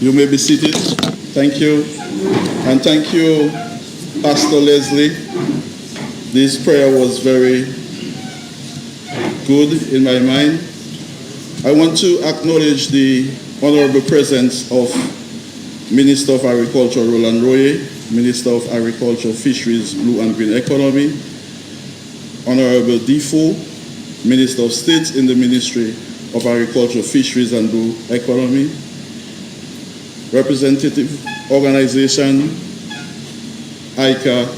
You may be seated. Thank you. And thank you, Pastor Leslie. This prayer was very good in my mind. I want to acknowledge the honorable presence of Minister of Agriculture Roland Royer, Minister of Agriculture, Fisheries, Blue and Green Economy, Honorable Defoe, Minister of State in the Ministry of Agriculture, Fisheries and Blue Economy, representative organization IICA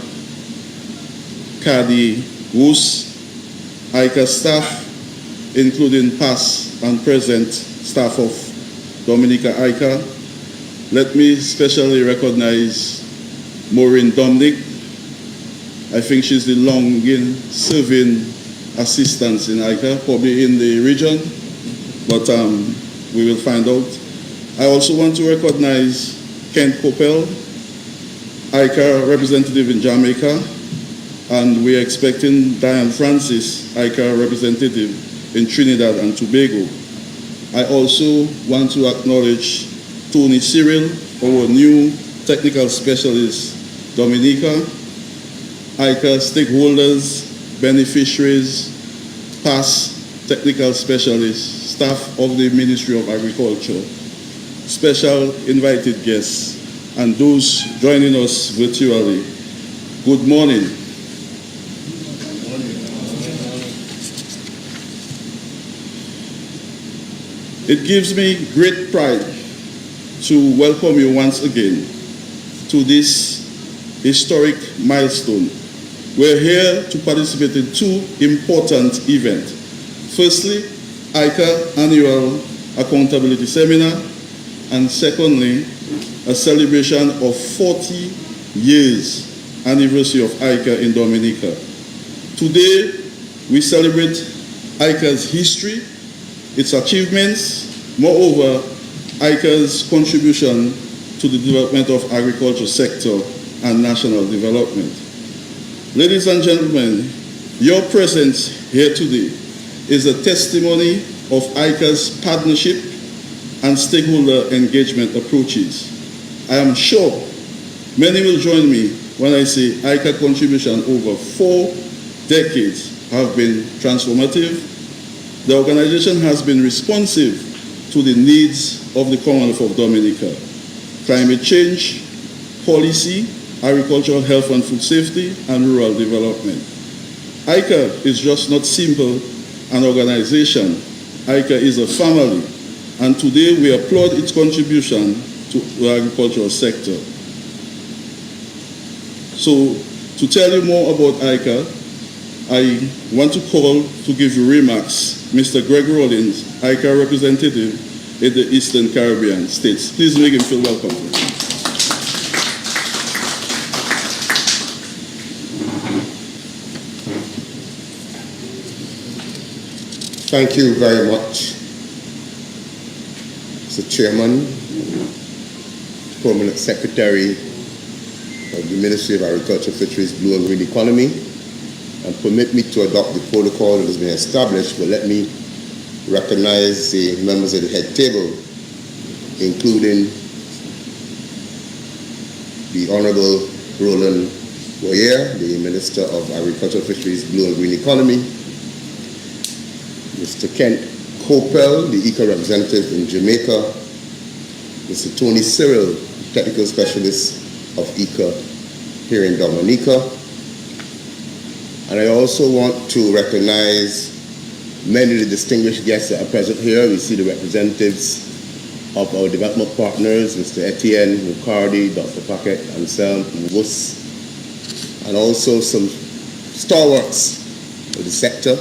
Kadi Woos, IICA staff, including past and present staff of Dominica IICA. Let me especially recognize Maureen Dominic. I think she's the longest-serving assistant in IICA, probably in the region, but we will find out. I also want to recognize Kent Coppell, IICA representative in Jamaica, and we're expecting Diane Francis, IICA representative in Trinidad and Tobago. I also want to acknowledge Tony Cyril, our new technical specialist, Dominica, IICA stakeholders, beneficiaries, past technical specialists, staff of the Ministry of Agriculture, special invited guests, and those joining us virtually. Good morning. It gives me great pride to welcome you once again to this historic milestone. We're here to participate in two important events. Firstly, IICA Annual Accountability Seminar, and secondly, a celebration of 40 years anniversary of IICA in Dominica. Today, we celebrate IICA's history, its achievements, moreover, IICA's contribution to the development of agriculture sector and national development. Ladies and gentlemen, your presence here today is a testimony of IICA's partnership and stakeholder engagement approaches. I am sure many will join me when I say IICA contribution over 4 decades have been transformative. The organization has been responsive to the needs of the Commonwealth of Dominica. Climate change, policy, agricultural health and food safety, and rural development. IICA is just not simple an organization. IICA is a family, and today we applaud its contribution to the agricultural sector. So, to tell you more about IICA, I want to call to give you remarks Mr. Greg Rollins, IICA representative in the Eastern Caribbean states. Please make him feel welcome. Thank you very much, Mr. Chairman, Permanent Secretary of the Ministry of Agriculture, Fisheries, Blue and Green Economy, and permit me to adopt the protocol that has been established, but let me recognize the members of the head table, including the Honorable Roland Royer, the Minister of Agriculture, Fisheries, Blue and Green Economy, Mr. Kent Coppell, the IICA representative in Jamaica, Mr. Tony Cyril, Technical Specialist of IICA here in Dominica. And I also want to recognize many of the distinguished guests that are present here. We see the representatives of our development partners, Mr. Etienne Mukardi, Dr. Paquette Anselm Wus, and also some stalwarts of the sector.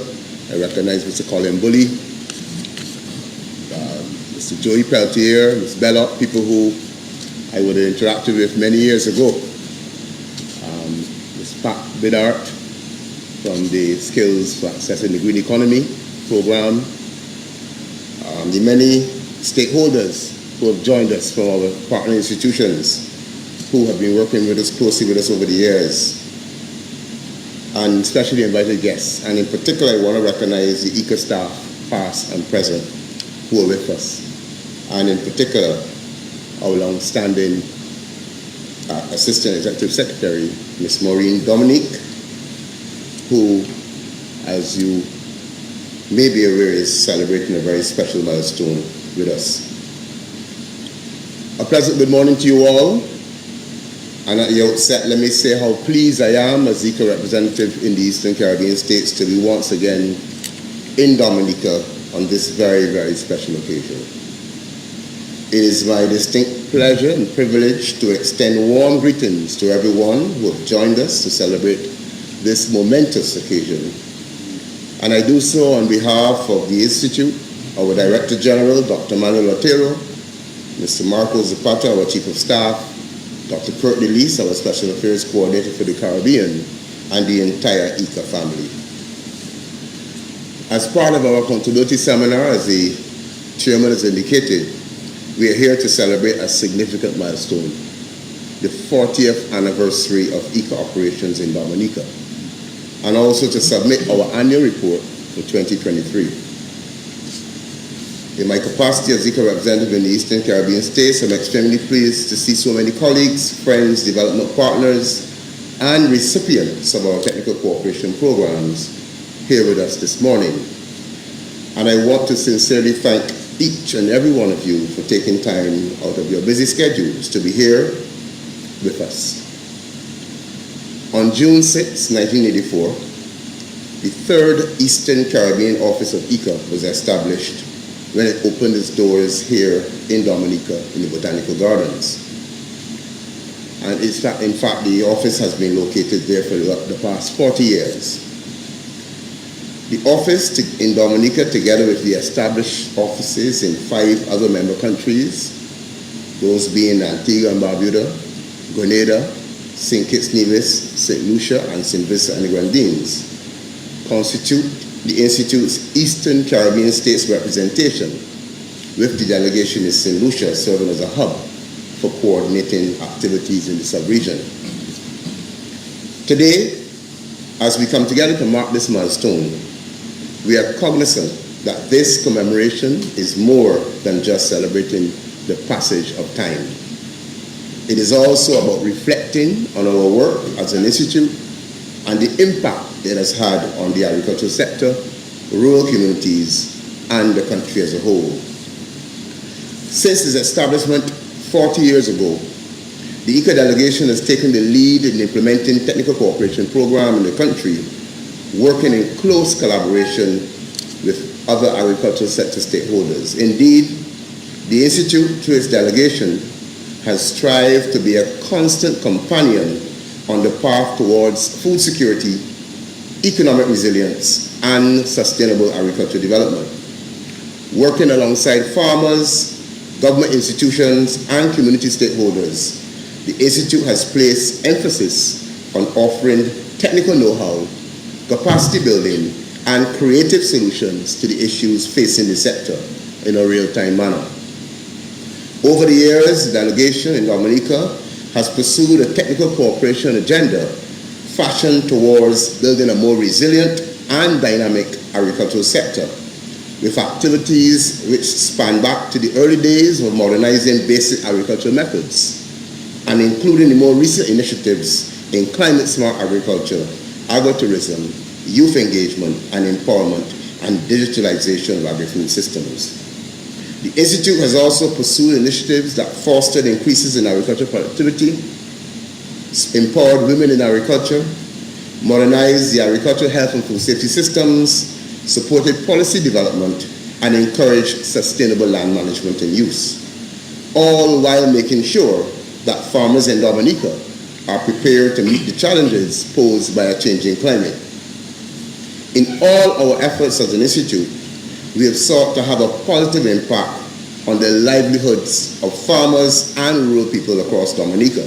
I recognize Mr. Colin Bully, Mr. Joey Peltier, Ms. Belloc, people who I would have interacted with many years ago. Ms. Pat Bidart from the Skills for Accessing the Green Economy program. The many stakeholders who have joined us from our partner institutions who have been working with us closely with us over the years. And especially invited guests. And in particular, I want to recognize the IICA staff, past and present, who are with us. And in particular, our long-standing Assistant Executive Secretary, Ms. Maureen Dominique, who, as you may be aware, is celebrating a very special milestone with us. A pleasant good morning to you all. And at the outset, let me say how pleased I am as IICA representative in the Eastern Caribbean states to be once again in Dominica on this very, very special occasion. It is my distinct pleasure and privilege to extend warm greetings to everyone who have joined us to celebrate this momentous occasion. And I do so on behalf of the Institute, our Director General, Dr. Manuel Otero, Mr. Marco Zapata, our Chief of Staff, Dr. Kurt DeLeese, our Special Affairs Coordinator for the Caribbean, and the entire IICA family. As part of our accountability seminar, as the chairman has indicated, we are here to celebrate a significant milestone, the 40th anniversary of IICA operations in Dominica, and also to submit our annual report for 2023. In my capacity as IICA representative in the Eastern Caribbean states, I'm extremely pleased to see so many colleagues, friends, development partners, and recipients of our technical cooperation programs here with us this morning. And I want to sincerely thank each and every one of you for taking time out of your busy schedules to be here with us. On June 6, 1984, the third Eastern Caribbean office of IICA was established when it opened its doors here in Dominica in the Botanical Gardens. And in fact, the office has been located there for the past 40 years. The office in Dominica, together with the established offices in 5 other member countries, those being Antigua and Barbuda, Grenada, St. Kitts Nevis, St. Lucia, and St. Vincent and the Grenadines, constitute the Institute's Eastern Caribbean States representation, with the delegation in St. Lucia serving as a hub for coordinating activities in the sub-region. Today, as we come together to mark this milestone, we are cognizant that this commemoration is more than just celebrating the passage of time. It is also about reflecting on our work as an institute and the impact it has had on the agricultural sector, rural communities, and the country as a whole. Since its establishment 40 years ago, the IICA delegation has taken the lead in implementing technical cooperation program in the country, working in close collaboration with other agricultural sector stakeholders. Indeed, the Institute, through its delegation, has strived to be a constant companion on the path towards food security, economic resilience, and sustainable agricultural development. Working alongside farmers, government institutions, and community stakeholders, the Institute has placed emphasis on offering technical know-how, capacity building, and creative solutions to the issues facing the sector in a real-time manner. Over the years, the delegation in Dominica has pursued a technical cooperation agenda fashioned towards building a more resilient and dynamic agricultural sector, with activities which span back to the early days of modernizing basic agricultural methods, and including the more recent initiatives in climate-smart agriculture, agritourism, youth engagement and empowerment, and digitalization of agri-food systems. The Institute has also pursued initiatives that fostered increases in agricultural productivity, empowered women in agriculture, modernized the agricultural health and food safety systems, supported policy development, and encouraged sustainable land management and use, all while making sure that farmers in Dominica are prepared to meet the challenges posed by a changing climate. In all our efforts as an institute, we have sought to have a positive impact on the livelihoods of farmers and rural people across Dominica,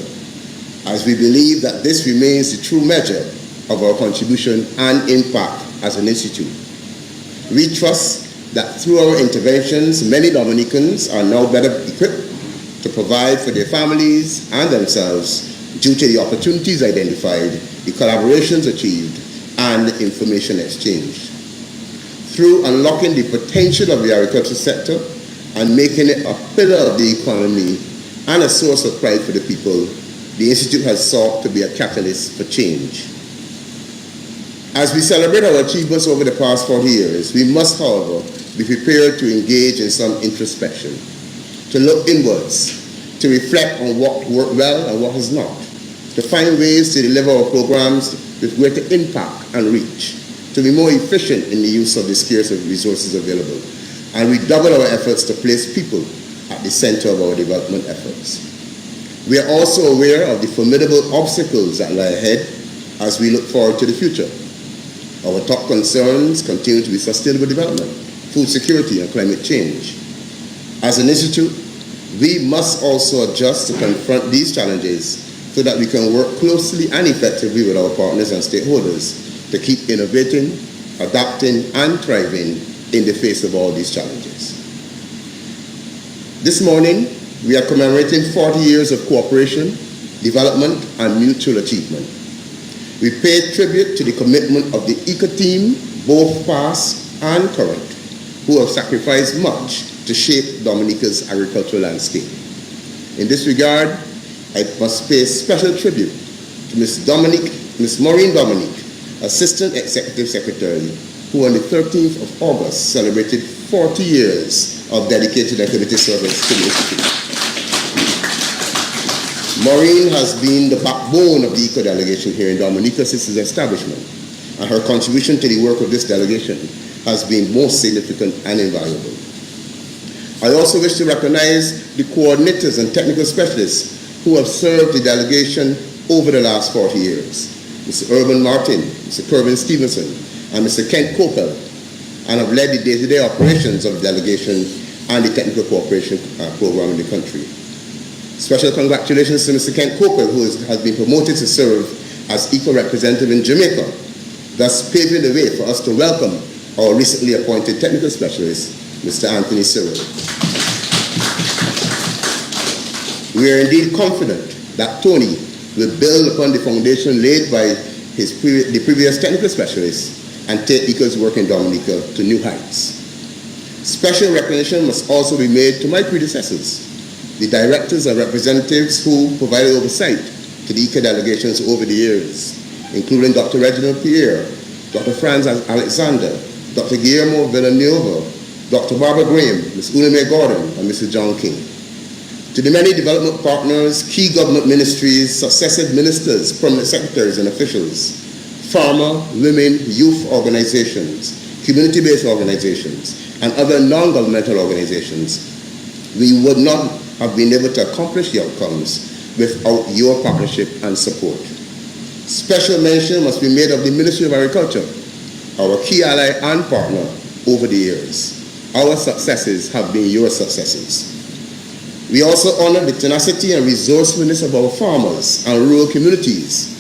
as we believe that this remains the true measure of our contribution and impact as an institute. We trust that through our interventions, many Dominicans are now better equipped to provide for their families and themselves due to the opportunities identified, the collaborations achieved, and the information exchanged. Through unlocking the potential of the agricultural sector and making it a pillar of the economy and a source of pride for the people, the Institute has sought to be a catalyst for change. As we celebrate our achievements over the past 40 years, we must, however, be prepared to engage in some introspection, to look inwards, to reflect on what worked well and what has not, to find ways to deliver our programs with greater impact and reach, to be more efficient in the use of the scarce resources available, and redouble our efforts to place people at the center of our development efforts. We are also aware of the formidable obstacles that lie ahead as we look forward to the future. Our top concerns continue to be sustainable development, food security, and climate change. As an institute, we must also adjust to confront these challenges so that we can work closely and effectively with our partners and stakeholders to keep innovating, adapting, and thriving in the face of all these challenges. This morning, we are commemorating 40 years of cooperation, development, and mutual achievement. We pay tribute to the commitment of the IICA team, both past and current, who have sacrificed much to shape Dominica's agricultural landscape. In this regard, I must pay special tribute to Ms. Maureen Dominique, Assistant Executive Secretary, who on the 13th of August celebrated 40 years of dedicated and committed service to the Institute. Maureen has been the backbone of the IICA delegation here in Dominica since its establishment, and her contribution to the work of this delegation has been most significant and invaluable. I also wish to recognize the coordinators and technical specialists who have served the delegation over the last 40 years. Mr. Urban Martin, Mr. Kervin Stevenson, and Mr. Kent Coppell, and have led the day-to-day operations of the delegation and the technical cooperation program in the country. Special congratulations to Mr. Kent Coppell, who has been promoted to serve as IICA representative in Jamaica, thus paving the way for us to welcome our recently appointed technical specialist, Mr. Anthony Cyril. We are indeed confident that Tony will build upon the foundation laid by the previous technical specialist and take IICA's work in Dominica to new heights. Special recognition must also be made to my predecessors, the directors and representatives who provided oversight to the IICA delegations over the years, including Dr. Reginald Pierre, Dr. Franz Alexander, Dr. Guillermo Villanueva, Dr. Barbara Graham, Ms. Uname Gordon, and Mr. John King. To the many development partners, key government ministries, successive ministers, permanent secretaries and officials, farmer, women, youth organizations, community-based organizations, and other non-governmental organizations, we would not have been able to accomplish the outcomes without your partnership and support. Special mention must be made of the Ministry of Agriculture, our key ally and partner over the years. Our successes have been your successes. We also honor the tenacity and resourcefulness of our farmers and rural communities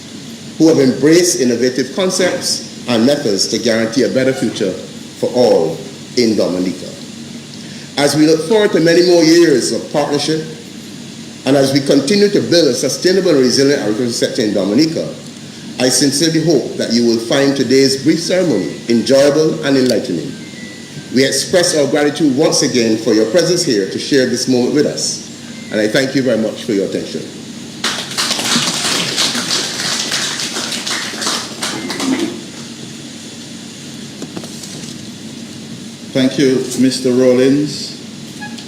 who have embraced innovative concepts and methods to guarantee a better future for all in Dominica. As we look forward to many more years of partnership, and as we continue to build a sustainable and resilient agricultural sector in Dominica, I sincerely hope that you will find today's brief ceremony enjoyable and enlightening. We express our gratitude once again for your presence here to share this moment with us, and I thank you very much for your attention. Thank you, Mr. Rollins,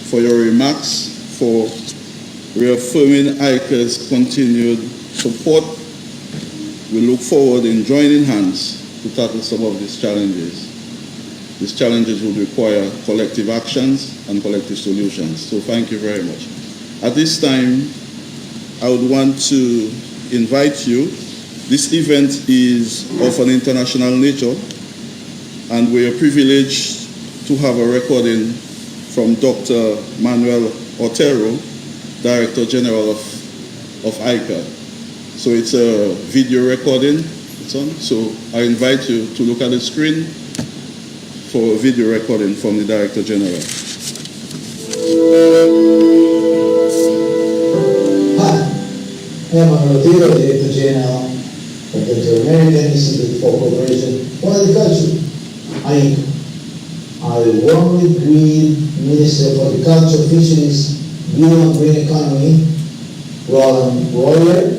for your remarks, for reaffirming IICA's continued support. We look forward in joining hands to tackle some of these challenges. These challenges will require collective actions and collective solutions. So thank you very much. At this time, I would want to invite you. This event is of an international nature, and we are privileged to have a recording from Dr. Manuel Otero, Director General of IICA. So it's a video recording. It's on. So I invite you to look at the screen for a video recording from the Director General. Hi, I'm Manuel Otero, Director General of the Inter-American Institute for Cooperation for Agriculture, IICA. I warmly greet Minister for Agriculture, Fisheries, Blue and Green Economy, Roland Royer.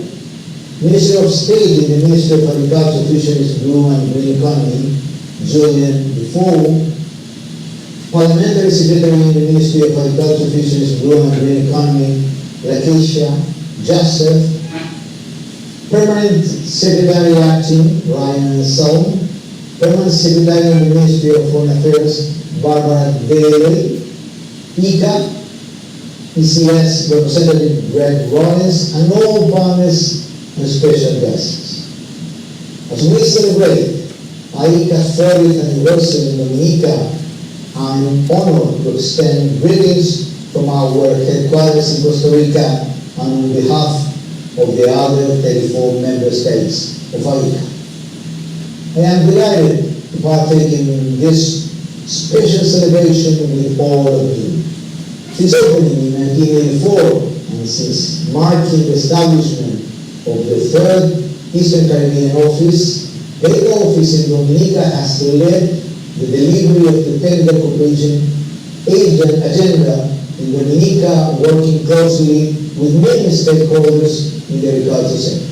Minister of State in the Ministry of Agriculture, Fisheries, Blue and Green Economy, Julian Defoe. Parliamentary Secretary in the Ministry of Agriculture, Fisheries, Blue and Green Economy, Lakeisha Joseph. Permanent Secretary Acting, Ryan Sound. Permanent Secretary in the Ministry of Foreign Affairs, Barbara Daly. IICA, ECS Representative Greg Rollins, and all partners and special guests. As we celebrate IICA's 40th anniversary in Dominica, I'm honored to extend greetings from our headquarters in Costa Rica and on behalf of the other 34 member states of IICA. I am delighted to partake in this special celebration with all of you. Since opening in 1984 and since marking the establishment of the third Eastern Caribbean office, the office in Dominica has led the delivery of the technical cooperation agenda in Dominica, working closely with many stakeholders in the agriculture sector.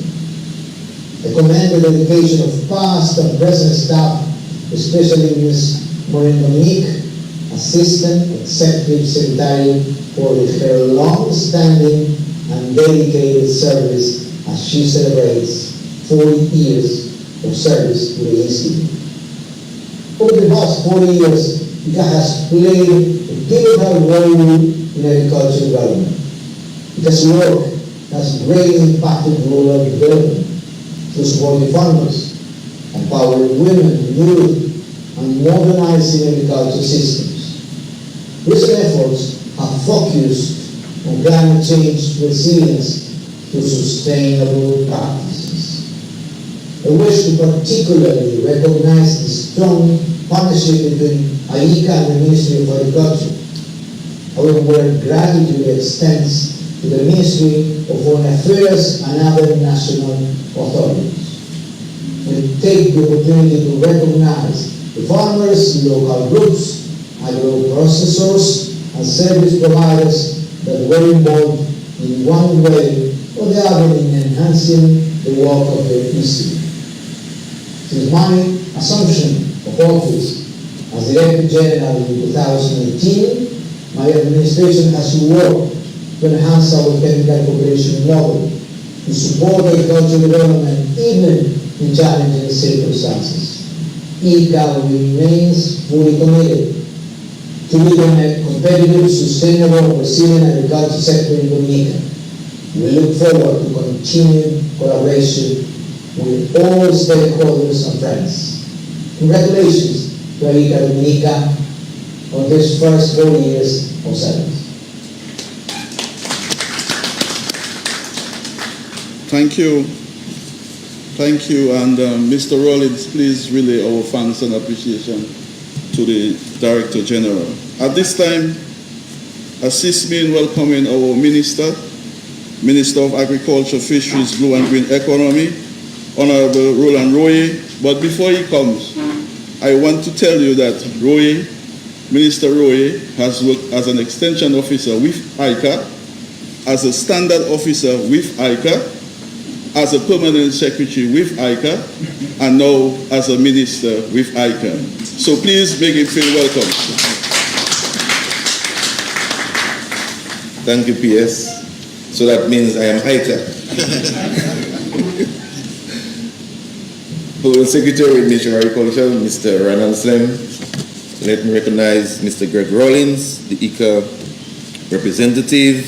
I commend the dedication of past and present staff, especially Ms. Maureen Dominique, Assistant Executive Secretary, for her long-standing and dedicated service as she celebrates 40 years of service to the ECD. Over the past 40 years, IICA has played a pivotal role in agricultural development. IICA's work has greatly impacted rural development through supporting farmers, empowering women and youth, and modernizing agricultural systems. Recent efforts have focused on climate change resilience through sustainable practices. I wish to particularly recognize the strong partnership between IICA and the Ministry of Agriculture. Our gratitude extends to the Ministry of Foreign Affairs and other national authorities. We take the opportunity to recognize the farmers, local groups, agro-processors, and service providers that were involved in one way or the other in enhancing the work of the ECD. Since my assumption of office as Director General in 2018, my administration has worked to enhance our technical cooperation model to support agricultural development even in challenging circumstances. IICA remains fully committed to building a competitive, sustainable, resilient agriculture sector in Dominica. We look forward to continued collaboration with all stakeholders and friends. Congratulations to IICA Dominica on this first 4 years of service. Thank you. Thank you. And Mr. Rollins, please relay our thanks and appreciation to the Director General. At this time, assist me in welcoming our Minister of Agriculture, Fisheries, Blue and Green Economy, Honorable Roland Royer. But before he comes, I want to tell you that Minister Royer has worked as an extension officer with IICA, as a standard officer with IICA, as a permanent secretary with IICA, and now as a minister with IICA. So please make him feel welcome. Thank you, PS. So that means I am IICA. Permanent Secretary, Ministry of Agriculture, Mr. Ryan Slem. Let me recognize Mr. Greg Rollins, the IICA representative,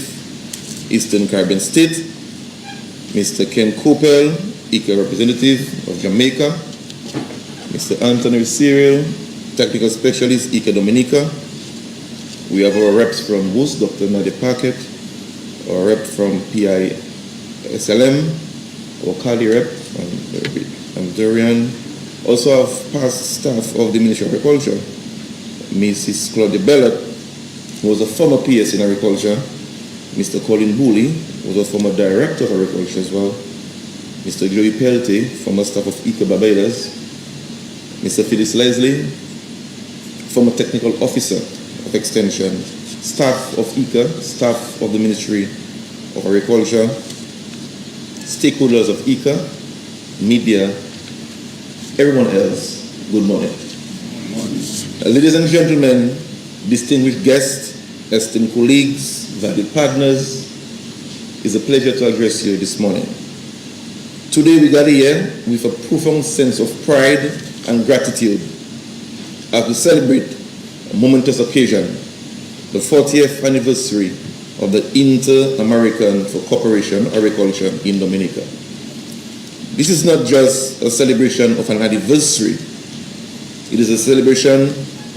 Eastern Caribbean State. Mr. Ken Coppell, IICA representative of Jamaica. Mr. Anthony Cyril, technical specialist, IICA Dominica. We have our reps from WUS, Dr. Nadia Paquet, our rep from PISLM, our Cali rep, and Dorian. Also have past staff of the Ministry of Agriculture, Mrs. Claudia Bellet, who was a former PS in agriculture, Mr. Colin Booley, who was a former director of agriculture as well, Mr. Joey Pelty, former staff of IICA Barbados, Mr. Phyllis Leslie, former technical officer of extension staff of IICA, staff of the Ministry of Agriculture, stakeholders of IICA, media, everyone else, good morning. Ladies and gentlemen, distinguished guests, esteemed colleagues, valued partners, it's a pleasure to address you this morning. Today we gather here with a profound sense of pride and gratitude as we celebrate a momentous occasion, the 40th anniversary of the Inter-American for Cooperation Agriculture in Dominica. This is not just a celebration of an anniversary, it is a celebration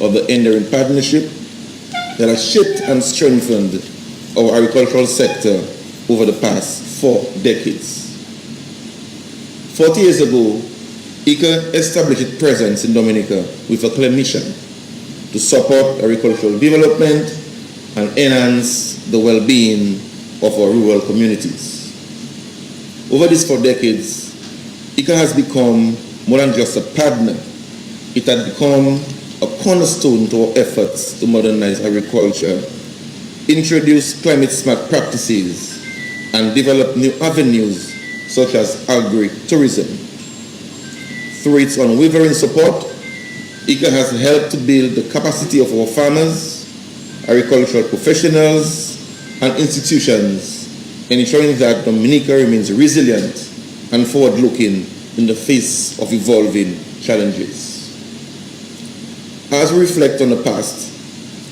of the enduring partnership that has shaped and strengthened our agricultural sector over the past 4 decades. 40 years ago, IICA established its presence in Dominica with a clear mission to support agricultural development and enhance the well-being of our rural communities. Over these 4 decades, IICA has become more than just a partner. It has become a cornerstone to our efforts to modernize agriculture, introduce climate-smart practices, and develop new avenues such as agri-tourism. Through its unwavering support, IICA has helped to build the capacity of our farmers, agricultural professionals, and institutions, ensuring that Dominica remains resilient and forward-looking in the face of evolving challenges. As we reflect on the past,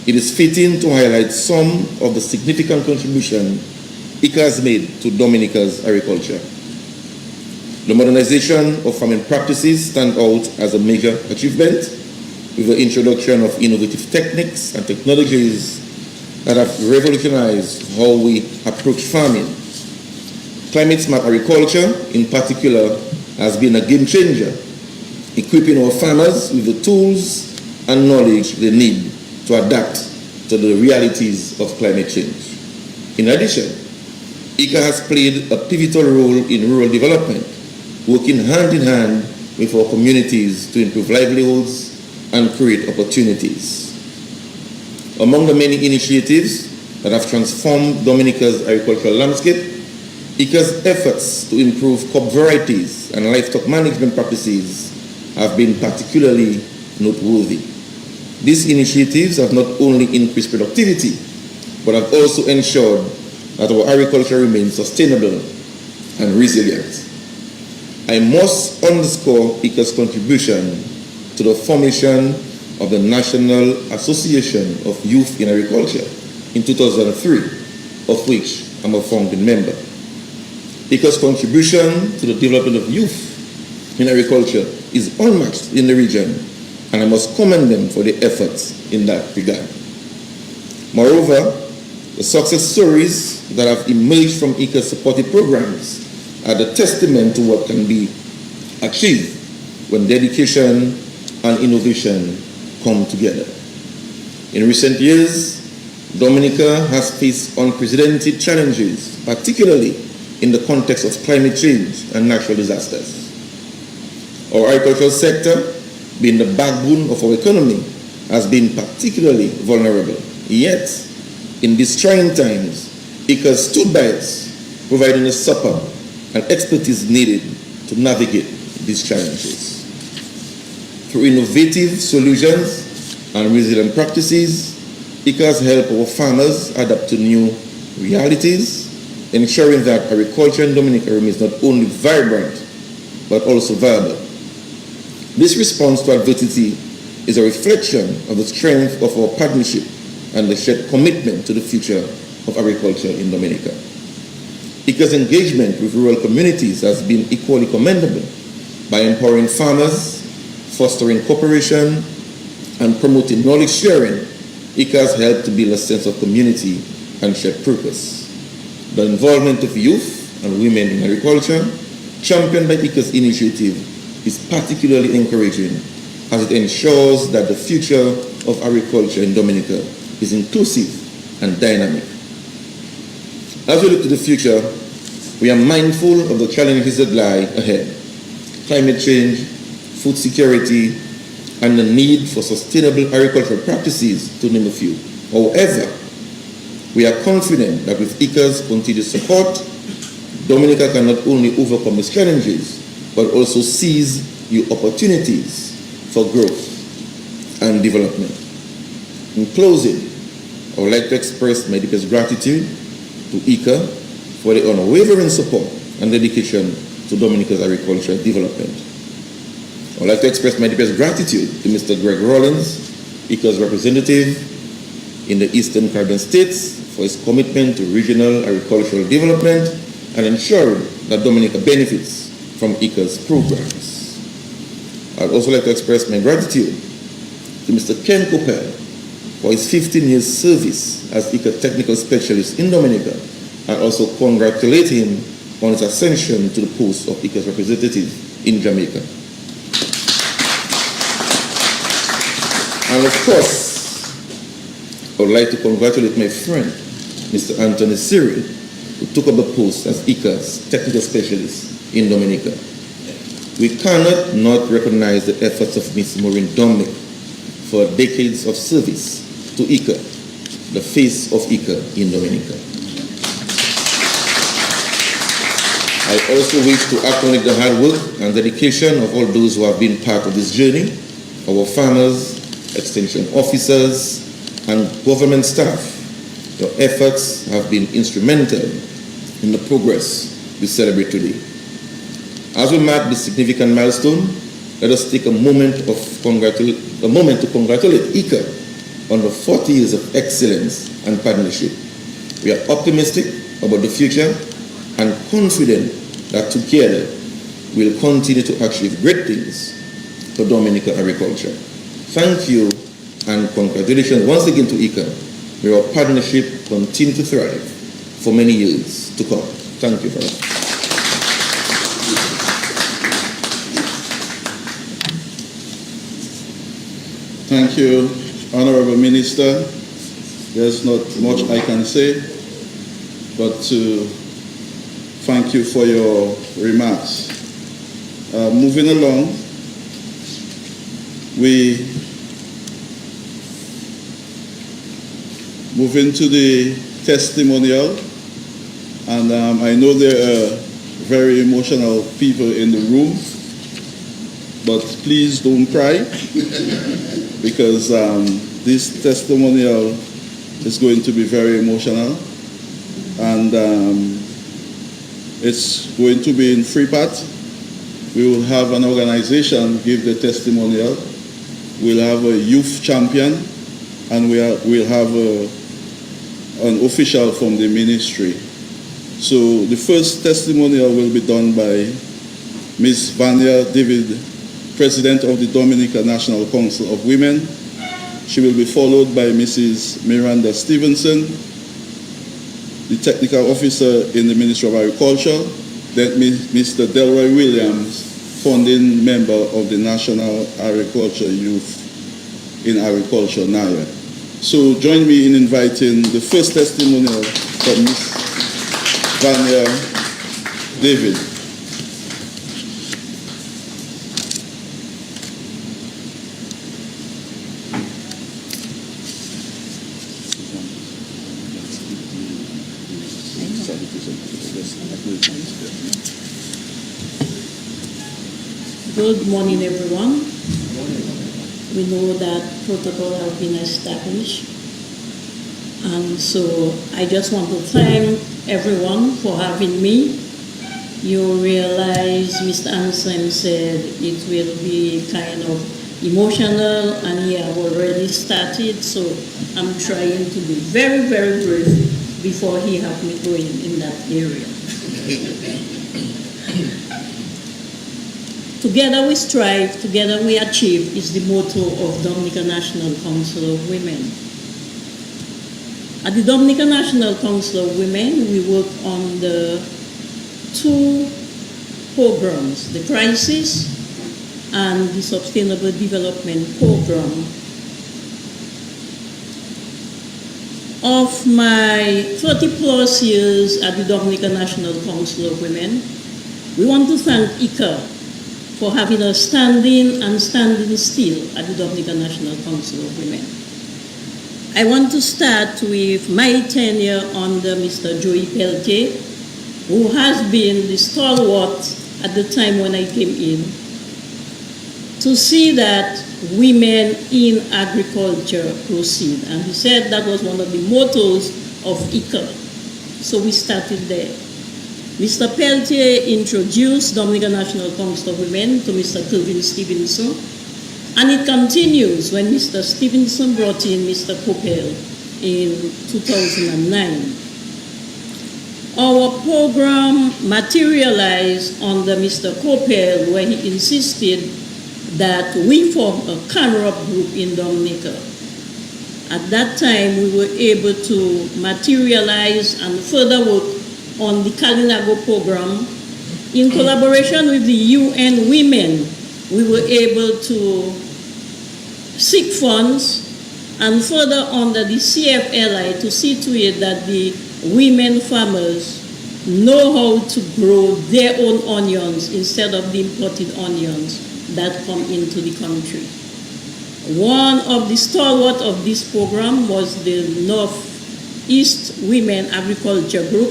it is fitting to highlight some of the significant contribution IICA has made to Dominica's agriculture. The modernization of farming practices stands out as a major achievement, with the introduction of innovative techniques and technologies that have revolutionized how we approach farming. Climate-smart agriculture, in particular, has been a game changer, equipping our farmers with the tools and knowledge they need to adapt to the realities of climate change. In addition, IICA has played a pivotal role in rural development, working hand in hand with our communities to improve livelihoods and create opportunities. Among the many initiatives that have transformed Dominica's agricultural landscape, IICA's efforts to improve crop varieties and livestock management practices have been particularly noteworthy. These initiatives have not only increased productivity, but have also ensured that our agriculture remains sustainable and resilient. I must underscore IICA's contribution to the formation of the National Association of Youth in Agriculture in 2003, of which I'm a founding member. IICA's contribution to the development of youth in agriculture is unmatched in the region, and I must commend them for their efforts in that regard. Moreover, the success stories that have emerged from IICA's supported programs are the testament to what can be achieved when dedication and innovation come together. In recent years, Dominica has faced unprecedented challenges, particularly in the context of climate change and natural disasters. Our agricultural sector, being the backbone of our economy, has been particularly vulnerable. Yet, in these trying times, IICA stood by us, providing the support and expertise needed to navigate these challenges. Through innovative solutions and resilient practices, IICA has helped our farmers adapt to new realities, ensuring that agriculture in Dominica remains not only vibrant, but also viable. This response to adversity is a reflection of the strength of our partnership and the shared commitment to the future of agriculture in Dominica. IICA's engagement with rural communities has been equally commendable by empowering farmers, fostering cooperation, and promoting knowledge sharing. IICA has helped to build a sense of community and shared purpose. The involvement of youth and women in agriculture, championed by IICA's initiative, is particularly encouraging as it ensures that the future of agriculture in Dominica is inclusive and dynamic. As we look to the future, we are mindful of the challenges that lie ahead: climate change, food security, and the need for sustainable agricultural practices, to name a few. However, We are confident that with IICA's continued support, Dominica can not only overcome its challenges, but also seize new opportunities for growth and development. In closing, I would like to express my deepest gratitude to IICA for the unwavering support and dedication to Dominica's agricultural development. I would like to express my deepest gratitude to Mr. Greg Rawlins, IICA's representative in the Eastern Caribbean states, for his commitment to regional agricultural development and ensuring that Dominica benefits from IICA's programs. I would also like to express my gratitude to Mr. Ken Coppell for his 15 years service as IICA technical specialist in Dominica, and also congratulate him on his ascension to the post of IICA's representative in Jamaica. And of course, I would like to congratulate my friend, Mr. Anthony Cyril, who took up the post as IICA's technical specialist in Dominica. We cannot not recognize the efforts of Ms. Maureen Dominic for decades of service to IICA, the face of IICA in Dominica. I also wish to acknowledge the hard work and dedication of all those who have been part of this journey, our farmers, extension officers, and government staff. Your efforts have been instrumental in the progress we celebrate today. As we mark this significant milestone, let us take a moment to congratulate IICA on the 40 years of excellence and partnership. We are optimistic about the future and confident that together we'll continue to achieve great things for Dominican agriculture. Thank you and congratulations once again to IICA. May our partnership continue to thrive for many years to come. Thank you very much. Thank you, Honorable Minister. There's not much I can say, but to thank you for your remarks. Moving along, we move into the testimonial, and I know there are very emotional people in the room, but please don't cry because this testimonial is going to be very emotional, and it's going to be in three parts. We will have an organization give the testimonial, we'll have a youth champion, and we'll have an official from the ministry. So the first testimonial will be done by Ms. Vanya David, President of the Dominica National Council of Women. She will be followed by Mrs. Miranda Stevenson, the Technical Officer in the Ministry of Agriculture, then Mr. Delroy Williams, Founding Member of the National Agriculture Youth in Agriculture, NAYA. So join me in inviting the first testimonial from Ms. Vanya David. Good morning, everyone. We know that protocol has been established, and so I just want to thank everyone for having me. You realize Mr. Anselm said it will be kind of emotional, and he have already started, so I'm trying to be very, very brief before he have me going in that area. Together we strive, together we achieve is the motto of Dominica National Council of Women. At the Dominica National Council of Women, we work on the two programs, the crisis and the Sustainable Development Program. Of my 30 plus years at the Dominica National Council of Women, we want to thank IICA for having us standing and standing still at the Dominica National Council of Women. I want to start with my tenure under Mr. Joey Peltier, who has been the stalwart at the time when I came in, to see that women in agriculture proceed. And he said that was one of the mottos of IICA. So we started there. Mr. Peltier introduced Dominica National Council of Women to Mr. Kelvin Stevenson, and it continues when Mr. Stevenson brought in Mr. Coppell in 2009. Our program materialized under Mr. Coppell, where he insisted that we form a CANROP group in Dominica. At that time, we were able to materialize and further work on the Kalinago program. In collaboration with the UN Women, we were able to seek funds and further under the CFLI to see to it that the women farmers know how to grow their own onions instead of the imported onions that come into the country. One of the stalwart of this program was the Northeast Women Agriculture Group,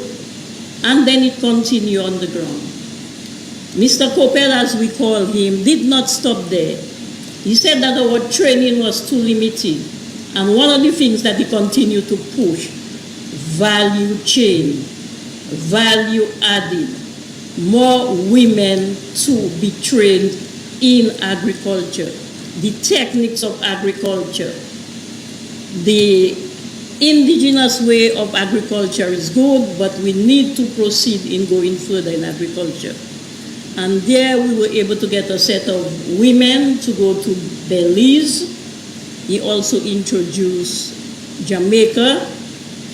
and then it continued on the ground. Mr. Coppell, as we call him, did not stop there. He said that our training was too limited, and one of the things that he continued to push, value chain, value added, more women to be trained in agriculture, the techniques of agriculture. The indigenous way of agriculture is good, but we need to proceed in going further in agriculture. And there we were able to get a set of women to go to Belize. He also introduced Jamaica.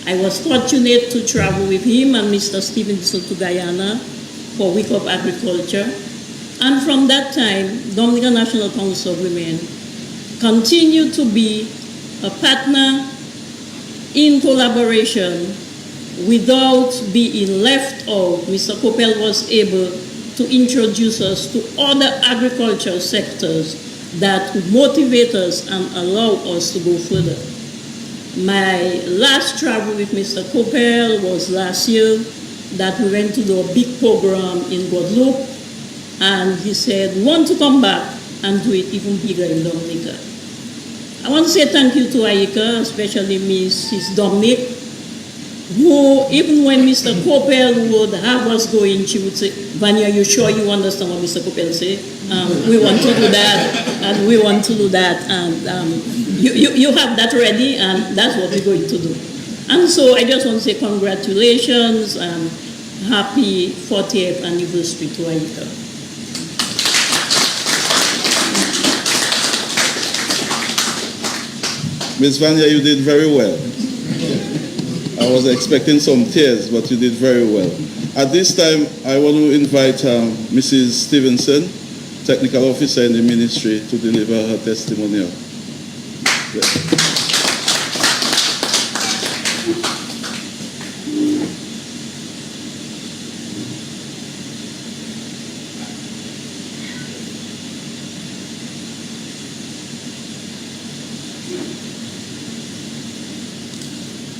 I was fortunate to travel with him and Mr. Stevenson to Guyana for Week of Agriculture. And from that time, Dominica National Council of Women continued to be a partner in collaboration without being left out. Mr. Coppell was able to introduce us to other agricultural sectors that would motivate us and allow us to go further. My last travel with Mr. Coppell was last year, that we went to do a big program in Guadeloupe, and he said, we want to come back and do it even bigger in Dominica. I want to say thank you to IICA, especially Mrs. Dominic, who, even when Mr. Coppell would have us going, she would say, Vanya, are you sure you understand what Mr. Coppell say? We want to do that, and we want to do that, and you have that ready, and that's what we're going to do. And so I just want to say congratulations and happy 40th anniversary to IICA. Ms. Vanya, you did very well. I was expecting some tears, but you did very well. At this time, I want to invite Mrs. Stevenson, Technical Officer in the Ministry, to deliver her testimonial.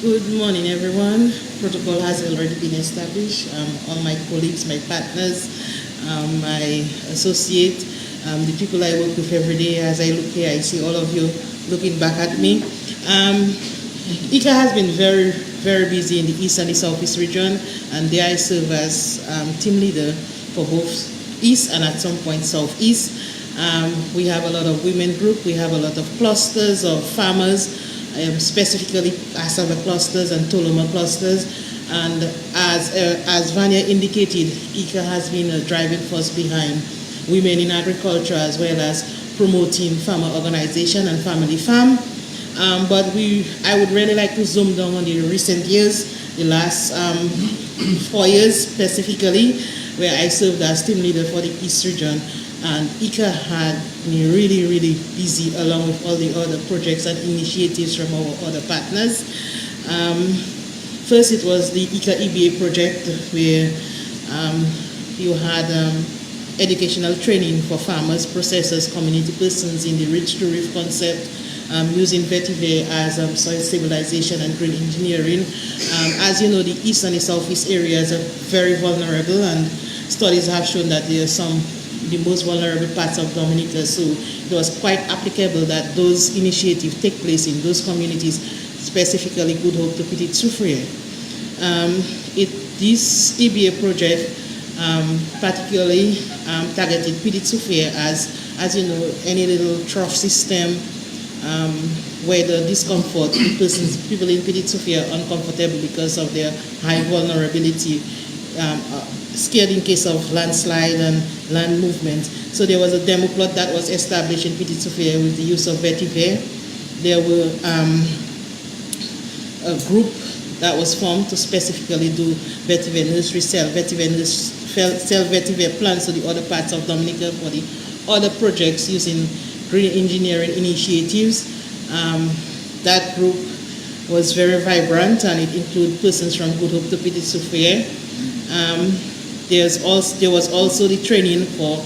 Good morning, everyone. Protocol has already been established. All my colleagues, my partners, my associate, the people I work with every day. As I look here, I see all of you looking back at me. IICA has been very, very busy in the East and the Southeast region, and there I serve as team leader for both East and at some point Southeast. We have a lot of women group. We have a lot of clusters of farmers, specifically cassava clusters and toloma clusters, and as Vanya indicated, IICA has been a driving force behind women in agriculture as well as promoting farmer organization and family farm. But I would really like to zoom down on the recent years, the last 4 years specifically, where I served as team leader for the East region. And IICA had been really, really busy along with all the other projects and initiatives from our other partners. First, it was the IICA EBA project, where you had educational training for farmers, processors, community persons in the Rich to Reef concept, using vetiver as soil stabilization and green engineering. As you know, the east and the southeast areas are very vulnerable, and studies have shown that they are the most vulnerable parts of Dominica, so it was quite applicable that those initiatives take place in those communities, specifically Good Hope to Petit Soufriere. This EBA project particularly targeted Petit Soufriere as you know, any little trough system where the discomfort, people in Petit Soufriere are uncomfortable because of their high vulnerability, scared in case of landslide and land movement. So there was a demo plot that was established in Petit Soufriere with the use of vetiver. There were a group that was formed to specifically do vetiver nursery sell vetiver plants to the other parts of Dominica for the other projects using green engineering initiatives. That group was very vibrant, and it included persons from Good Hope to Petit Soufriere. There was also the training for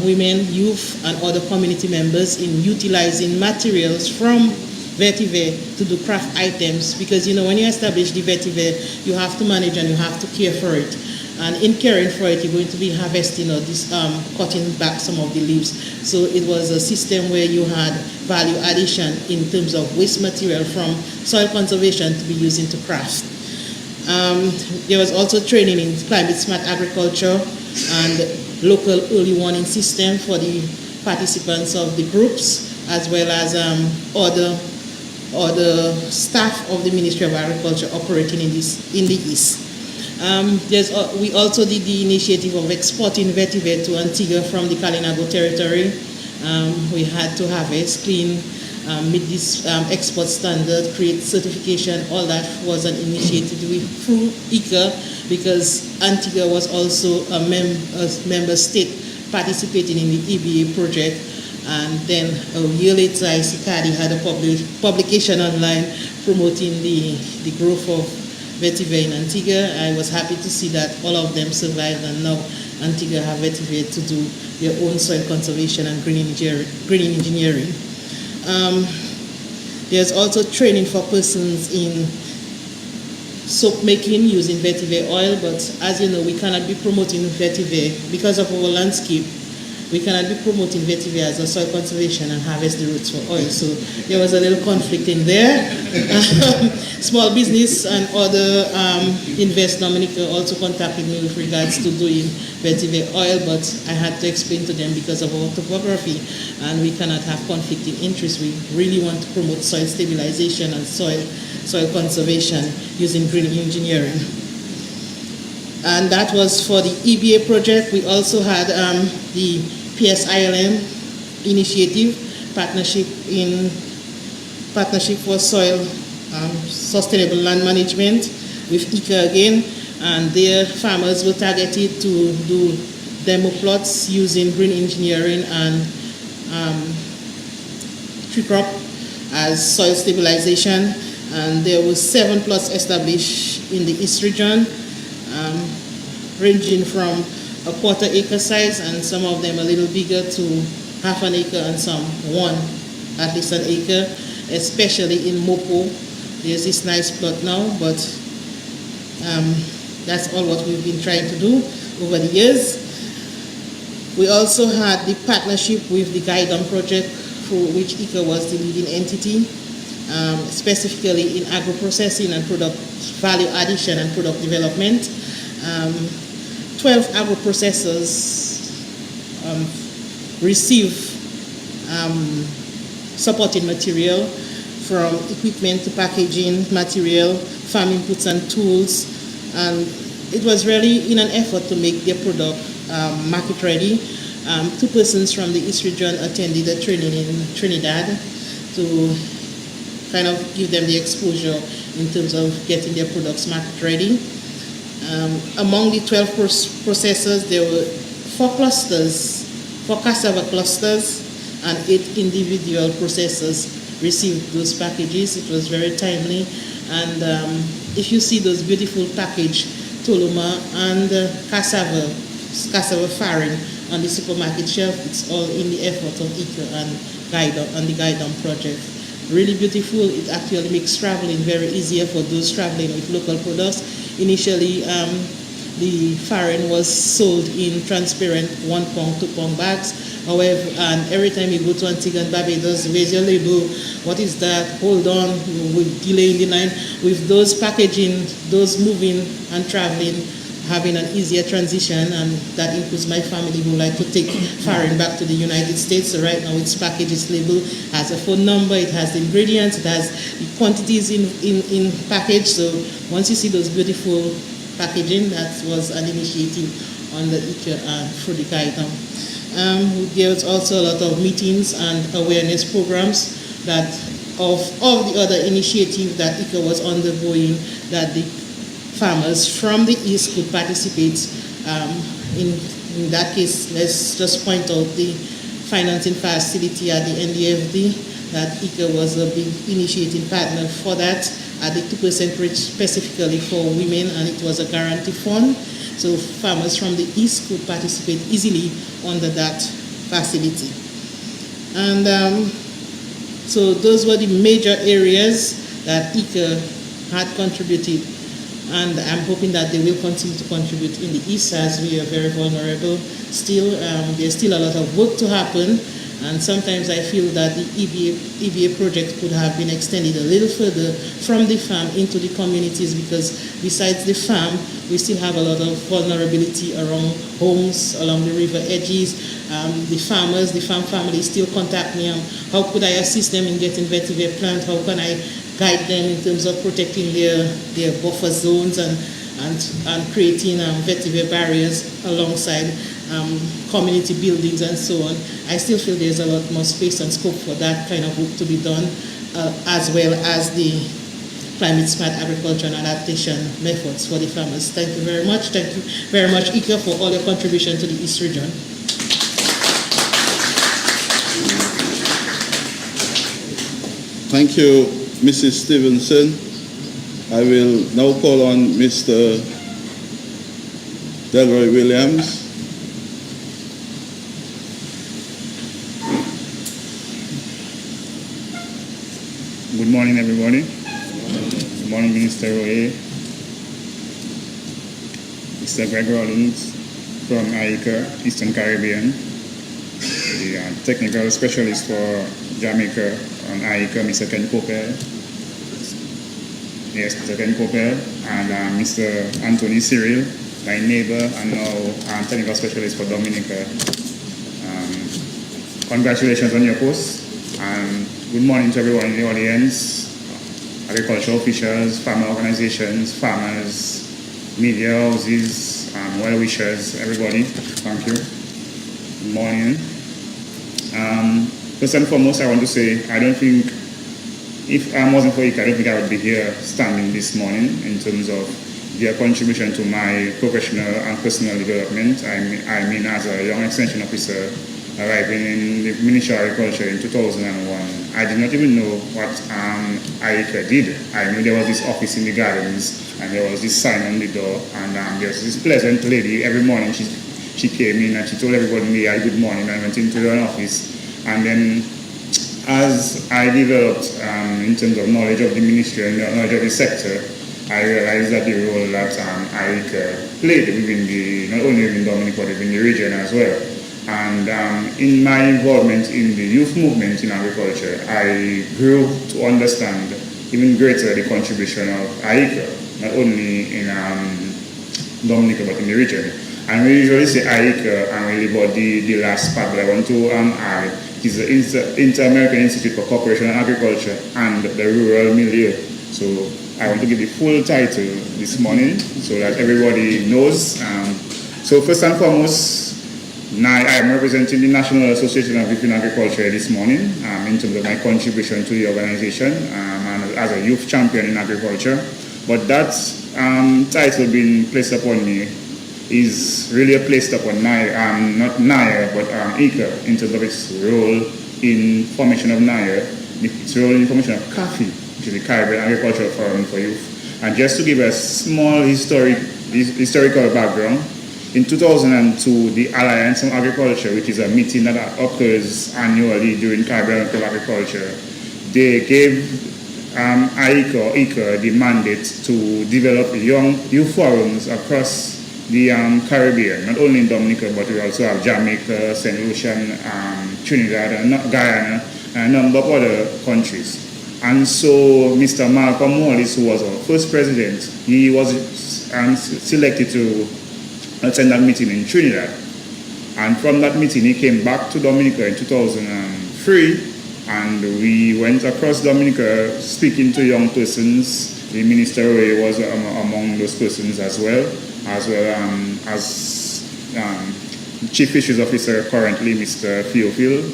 women, youth, and other community members in utilizing materials from vetiver to do craft items, because you know, when you establish the vetiver, you have to manage and you have to care for it. And in caring for it, you're going to be harvesting or cutting back some of the leaves. So it was a system where you had value addition in terms of waste material from soil conservation to be used into craft. There was also training in climate smart agriculture and local early warning system for the participants of the groups, as well as other staff of the Ministry of Agriculture operating in the east. We also did the initiative of exporting vetiver to Antigua from the Kalinago territory. We had to harvest, clean, meet this export standard, create certification. All that was an initiative through IICA, because Antigua was also a member state participating in the EBA project. And then a year later, IICA had a publication online promoting the growth of vetiver in Antigua. I was happy to see that all of them survived, and now Antigua have vetiver to do their own soil conservation and green engineering. There's also training for persons in soap making using vetiver oil, but as you know, we cannot be promoting vetiver because of our landscape. We cannot be promoting vetiver as a soil conservation and harvest the roots for oil. So there was a little conflict in there. Small business and other Invest Dominica also contacted me with regards to doing vetiver oil, but I had to explain to them because of our topography, and we cannot have conflicting interests. We really want to promote soil stabilization and soil conservation using green engineering. And that was for the EBA project. We also had the PSILM initiative, Partnership for Soil Sustainable Land Management with IICA again, and their farmers were targeted to do demo plots using green engineering and tree crop as soil stabilization. And there were 7 plots established in the East region, ranging from a 1/4 acre size, and some of them a little bigger, to 1/2 acre, and some at least an acre, especially in Mopo. There's this nice plot now, but that's all what we've been trying to do over the years. We also had the partnership with the Guidon project, for which IICA was the leading entity, specifically in agro-processing and product value addition and product development. 12 agro-processors receive supporting material, from equipment to packaging material, farm inputs and tools, and it was really in an effort to make their product market ready. 2 persons from the East region attended a training in Trinidad to kind of give them the exposure in terms of getting their products market ready. Among the 12 processors, there were 4 cassava clusters, and 8 individual processors received those packages. It was very timely, and if you see those beautiful packaged toluma and cassava faring on the supermarket shelf, it's all in the effort of IICA and the Guidon project. really beautiful. It actually makes traveling very easier for those traveling with local products. Initially, the farin was sold in transparent 1 pound, 2 pound bags. However, and every time you go to Antigua and Barbados, where's your label? What is that? Hold on, with delay in the line. With those packaging, those moving and traveling, having an easier transition, and that includes my family who like to take farin back to the United States. So right now its package is labeled, has a phone number, it has the ingredients, it has the quantities in package. So once you see those beautiful packaging, that was an initiative on the IICA Frudica item. There was also a lot of meetings and awareness programs that of all the other initiatives that IICA was undergoing, that the farmers from the East could participate. In that case, let's just point out the financing facility at the NDFD, that IICA was a big initiating partner for that, at the 2% rate specifically for women, and it was a guarantee fund. So farmers from the East could participate easily under that facility. And so those were the major areas that IICA had contributed, and I'm hoping that they will continue to contribute in the East, as we are very vulnerable still. There's still a lot of work to happen, and sometimes I feel that the EBA project could have been extended a little further from the farm into the communities, because besides the farm, we still have a lot of vulnerability around homes, along the river edges. The farmers, the farm families still contact me on how could I assist them in getting vetiver plant, how can I guide them in terms of protecting their buffer zones and creating vetiver barriers alongside community buildings and so on. I still feel there's a lot more space and scope for that kind of work to be done, as well as the climate smart agriculture and adaptation methods for the farmers. Thank you very much. Thank you very much, IICA, for all your contribution to the East region. Thank you, Mrs. Stevenson. I will now call on Mr. Delroy Williams. Good morning, everybody. Good morning, Minister Roye, Mr. Greg Rollins from IICA, Eastern Caribbean, the technical specialist for Jamaica on IICA, Mr. Ken Copel. Yes, Mr. Ken Copel, and Mr. Anthony Cyril, my neighbor, and now technical specialist for Dominica. Congratulations on your post. Good morning to everyone in the audience, agricultural officials, farmer organizations, farmers, media houses, well-wishers, everybody. Thank you. Good morning. First and foremost, I want to say, I don't think, if I wasn't for IICA, I don't think I would be here standing this morning in terms of their contribution to my professional and personal development. I mean, as a young extension officer, arriving in the Ministry of Agriculture in 2001, I did not even know what IICA did. I knew there was this office in the gardens, and there was this sign on the door, and there was this pleasant lady. Every morning she came in and she told everybody good morning, and went into her office. And then as I developed in terms of knowledge of the ministry and knowledge of the sector, I realized that the role that IICA played within not only within Dominica but within the region as well. And in my involvement in the youth movement in agriculture, I grew to understand even greater the contribution of IICA, not only in Dominica but in the region. And we usually say IICA and really about the last part, but I want to add is the Inter-American Institute for Cooperation and Agriculture and the Rural Milieu. So I want to give the full title this morning so that everybody knows. So first and foremost, I am representing the National Association of Youth in Agriculture this morning in terms of my contribution to the organization and as a youth champion in agriculture. But that title being placed upon me is really placed upon not NIA, but IICA in terms of its role in formation of NIA, its role in formation of CAFI, which is the Caribbean Agricultural Forum for Youth. And just to give a small historical background, in 2002, the Alliance on Agriculture, which is a meeting that occurs annually during Caribbean Agriculture, they gave IICA the mandate to develop youth forums across the Caribbean, not only in Dominica, but we also have Jamaica, St. Lucia, Trinidad, and Guyana, and a number of other countries. And so Mr. Malcolm Wallace, who was our first president, he was selected to attend that meeting in Trinidad. And from that meeting, he came back to Dominica in 2003, and we went across Dominica speaking to young persons. The Minister was among those persons as well as Chief Fisheries Officer currently, Mr.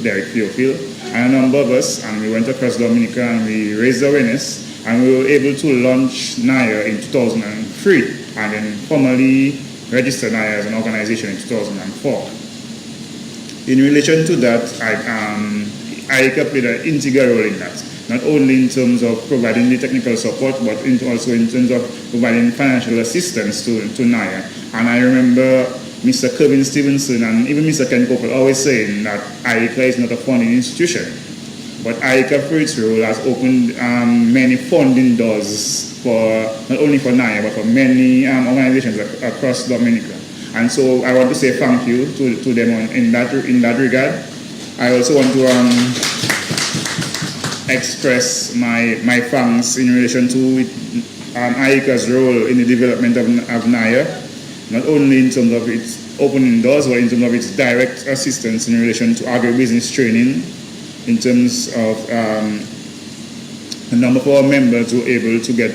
Derek Theophil, and a number of us, and we went across Dominica and we raised awareness, and we were able to launch NIA in 2003, and then formally register NIA as an organization in 2004. In relation to that, IICA played an integral role in that, not only in terms of providing the technical support, but also in terms of providing financial assistance to NIA. And I remember Mr. Kevin Stevenson and even Mr. Ken Coppell always saying that IICA is not a funding institution, but IICA, for its role, has opened many funding doors for not only for NIA but for many organizations across Dominica. And so I want to say thank you to them in that regard. I also want to express my thanks in relation to IICA's role in the development of NIA, not only in terms of its opening doors, but in terms of its direct assistance in relation to agribusiness training, in terms of a number of our members who were able to get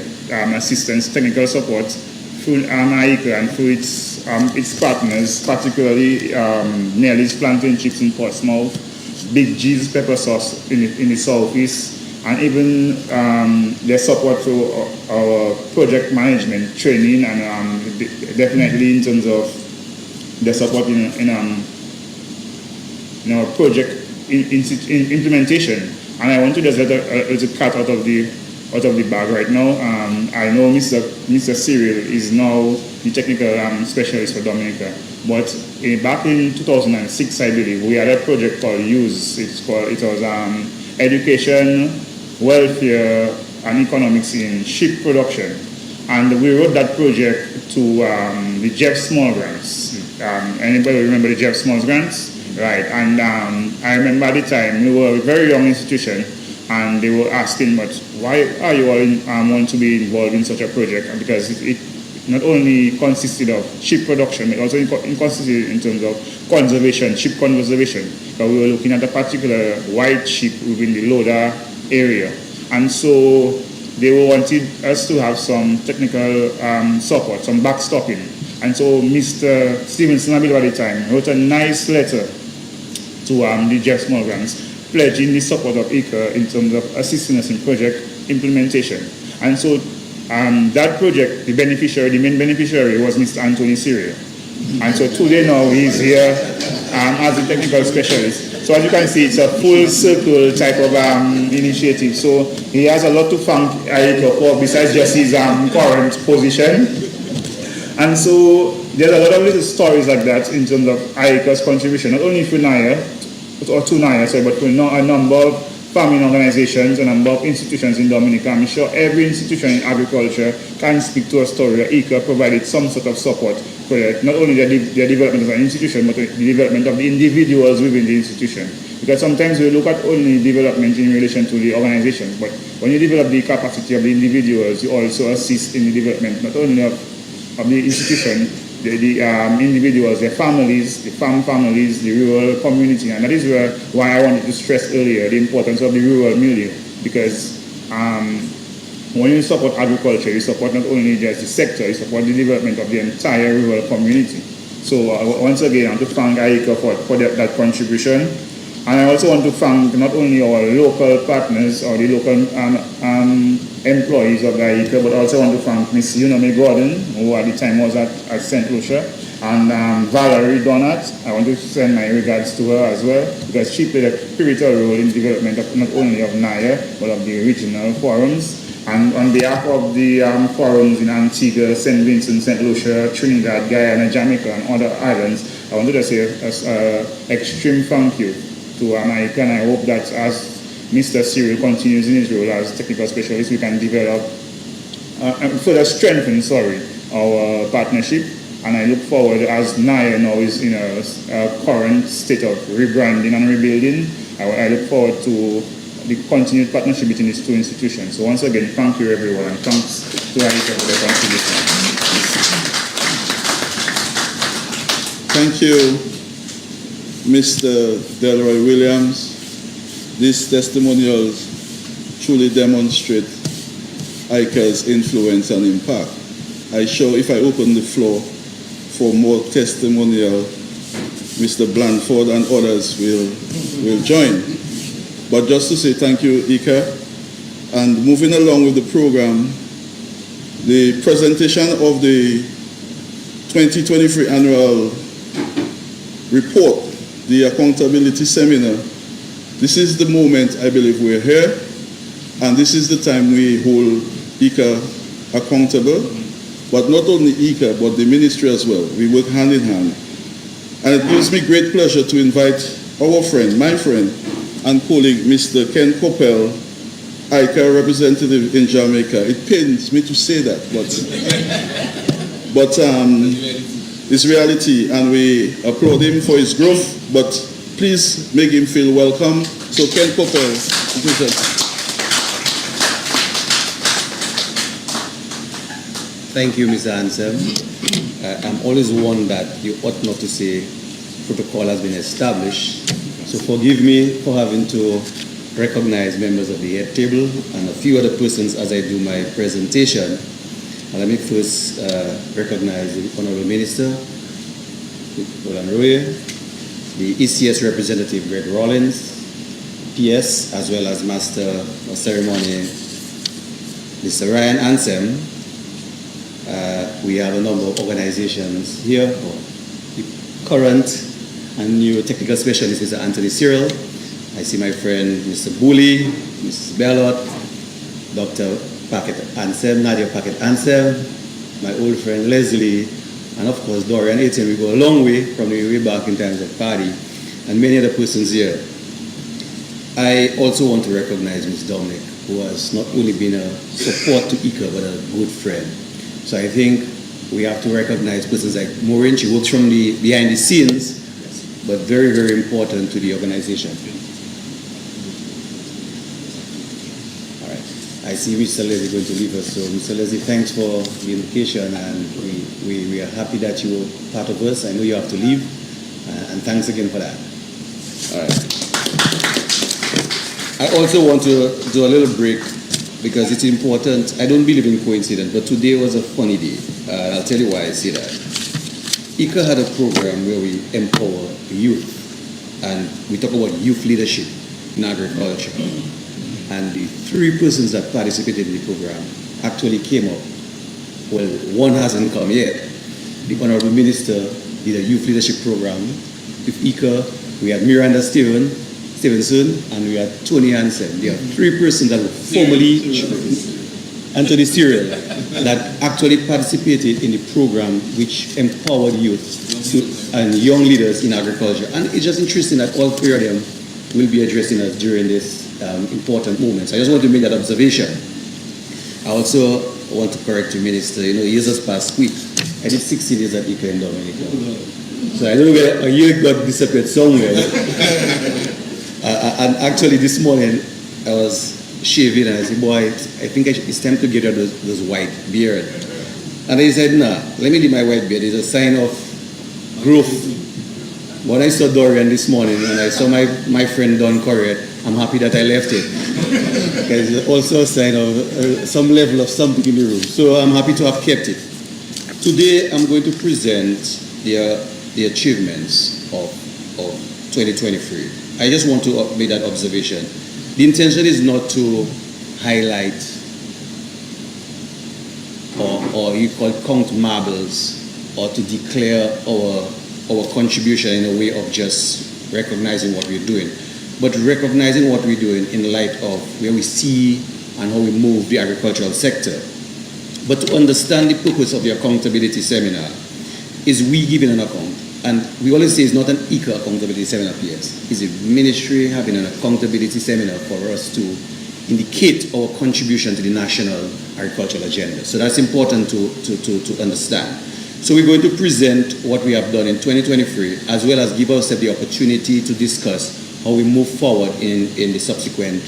assistance, technical support through IICA and through its partners, particularly Nelly's Plantain Chips in Portsmouth, Big G's Pepper Sauce in the Southeast, and even their support to our project management training, and definitely in terms of their support in our project implementation. And I want to just let a little cat out of the bag right now. I know Mr. Cyril is now the technical specialist for Dominica, but back in 2006, I believe, we had a project called USE. It was Education, Welfare, and Economics in Ship Production. And we wrote that project to the Jeff Small grants. Anybody remember the Jeff Small grants? Right. And I remember at the time, we were a very young institution, and they were asking, but why are you all want to be involved in such a project? And because it not only consisted of ship production, but also consisted in terms of conservation, ship conservation. Because we were looking at a particular white ship within the Loda area. And so they wanted us to have some technical support, some backstopping. And so Mr. Stevenson, I believe at the time, wrote a nice letter to the Jeff Small grants, pledging the support of IICA in terms of assisting us in project implementation. And so that project, the main beneficiary was Mr. Anthony Cyril. And so today now he's here as a technical specialist. So as you can see, it's a full circle type of initiative. So he has a lot to thank IICA for besides just his current position. And so there's a lot of little stories like that in terms of IICA's contribution, not only for NIA, but to a number of farming organizations, a number of institutions in Dominica. I'm sure every institution in agriculture can speak to a story where IICA provided some sort of support for not only their development as an institution, but the development of the individuals within the institution. Because sometimes we look at only development in relation to the organizations, but when you develop the capacity of the individuals, you also assist in the development not only of the institution, the individuals, their families, the farm families, the rural community. And that is why I wanted to stress earlier the importance of the rural milieu, because when you support agriculture, you support not only just the sector, you support the development of the entire rural community. So once again, I want to thank IICA for that contribution. And I also want to thank not only our local partners or the local employees of the IICA, but also want to thank Miss Uname Gordon, who at the time was at St. Lucia, and Valerie Donat. I want to send my regards to her as well, because she played a pivotal role in the development of not only of NIA, but of the regional forums. And on behalf of the forums in Antigua, St. Vincent, St. Lucia, Trinidad, Guyana, Jamaica, and other islands, I wanted to say an extreme thank you to IICA, and I hope that as Mr. Cyril continues in his role as technical specialist, we can develop, further strengthen, our partnership. And I look forward, as NIA now is in a current state of rebranding and rebuilding, I look forward to the continued partnership between these two institutions. So once again, thank you everyone, and thanks to IICA for their contribution. Thank you, Mr. Delroy Williams. These testimonials truly demonstrate IICA's influence and impact. If I open the floor for more testimonial, Mr. Blandford and others will join. But just to say thank you, IICA, and moving along with the program, the presentation of the 2023 annual report, the accountability seminar. This is the moment I believe we're here, and this is the time we hold IICA accountable, but not only IICA, but the ministry as well. We work hand in hand. And it gives me great pleasure to invite our friend, my friend, and colleague, Mr. Ken Coppell, IICA representative in Jamaica. It pains me to say that, but it's reality, and we applaud him for his growth, but please make him feel welcome. So Ken Coppell, present. Thank you, Mr. Ansem. I'm always one that you ought not to say protocol has been established. So forgive me for having to recognize members of the head table and a few other persons as I do my presentation. And let me first recognize the Honorable Minister, Roland Royer, the ECS representative, Greg Rollins, PS, as well as Master of Ceremony, Mr. Ryan Ansem. We have a number of organizations here, the current and new technical specialist, Mr. Anthony Cyril. I see my friend, Mr. Booley, Mrs. Bellot, Dr. Packet Ansem, Nadia Packet Ansem, my old friend Leslie, and of course Dorian Etienne. We go a long way from the way back in times of party, and many other persons here. I also want to recognize Ms. Dominica, who has not only been a support to IICA, but a good friend. So I think we have to recognize persons like Maureen. She works from behind the scenes, but very, very important to the organization. All right. I see Mr. Leslie going to leave us. So Mr. Leslie, thanks for the invitation, and we are happy that you were part of us. I know you have to leave, and thanks again for that. All right. I also want to do a little break because it's important. I don't believe in coincidence, but today was a funny day. I'll tell you why I say that. IICA had a program where we empower the youth, and we talk about youth leadership in agriculture. And the 3 persons that participated in the program actually came up. Well, one hasn't come yet. The Honorable Minister did a youth leadership program with IICA. We had Miranda Stevenson, and we had Tony Hansen. There are 3 persons that were formerly Anthony Cyril that actually participated in the program which empowered youth and young leaders in agriculture. And it's just interesting that all 3 of them will be addressing us during this important moment. So I just want to make that observation. I also want to correct you, Minister. You know, years has passed quick. I did 16 years at IICA in Dominica. So I don't know where a year got disappeared somewhere. And actually this morning I was shaving and I said, boy, I think it's time to get rid of those white beard. And they said, nah, let me leave my white beard. It's a sign of growth. When I saw Dorian this morning and I saw my friend Don Corrier, I'm happy that I left it. Because it's also a sign of some level of something in the room. So I'm happy to have kept it. Today I'm going to present the achievements of 2023. I just want to make that observation. The intention is not to highlight or you call count marbles or to declare our contribution in a way of just recognizing what we're doing, but recognizing what we're doing in light of where we see and how we move the agricultural sector. But to understand the purpose of the accountability seminar is we giving an account. and we always say it's not an IICA accountability seminar, PS. It's a ministry having an accountability seminar for us to indicate our contribution to the national agricultural agenda. So that's important to understand. So we're going to present what we have done in 2023, as well as give ourselves the opportunity to discuss how we move forward in the subsequent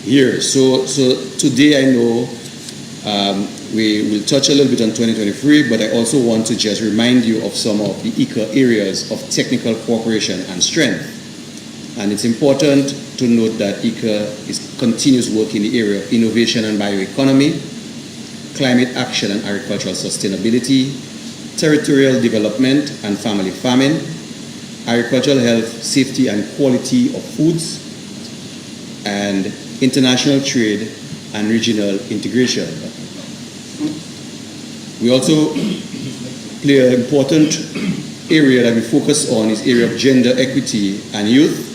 years. So today I know we will touch a little bit on 2023, but I also want to just remind you of some of the IICA areas of technical cooperation and strength. And it's important to note that IICA continues work in the area of innovation and bioeconomy, climate action and agricultural sustainability, territorial development and family farming, agricultural health, safety and quality of foods, and international trade and regional integration. We also play an important area that we focus on is area of gender equity and youth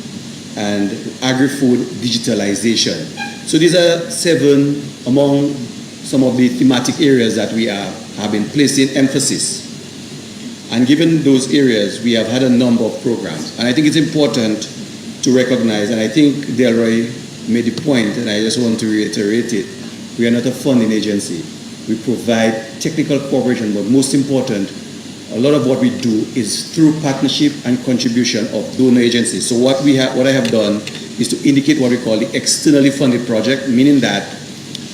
and agri-food digitalization. So these are 7 among some of the thematic areas that we have been placing emphasis. And given those areas, we have had a number of programs. And I think it's important to recognize, and I think Delroy made the point, and I just want to reiterate it, we are not a funding agency. We provide technical cooperation, but most important, a lot of what we do is through partnership and contribution of donor agencies. So what I have done is to indicate what we call the externally funded project, meaning that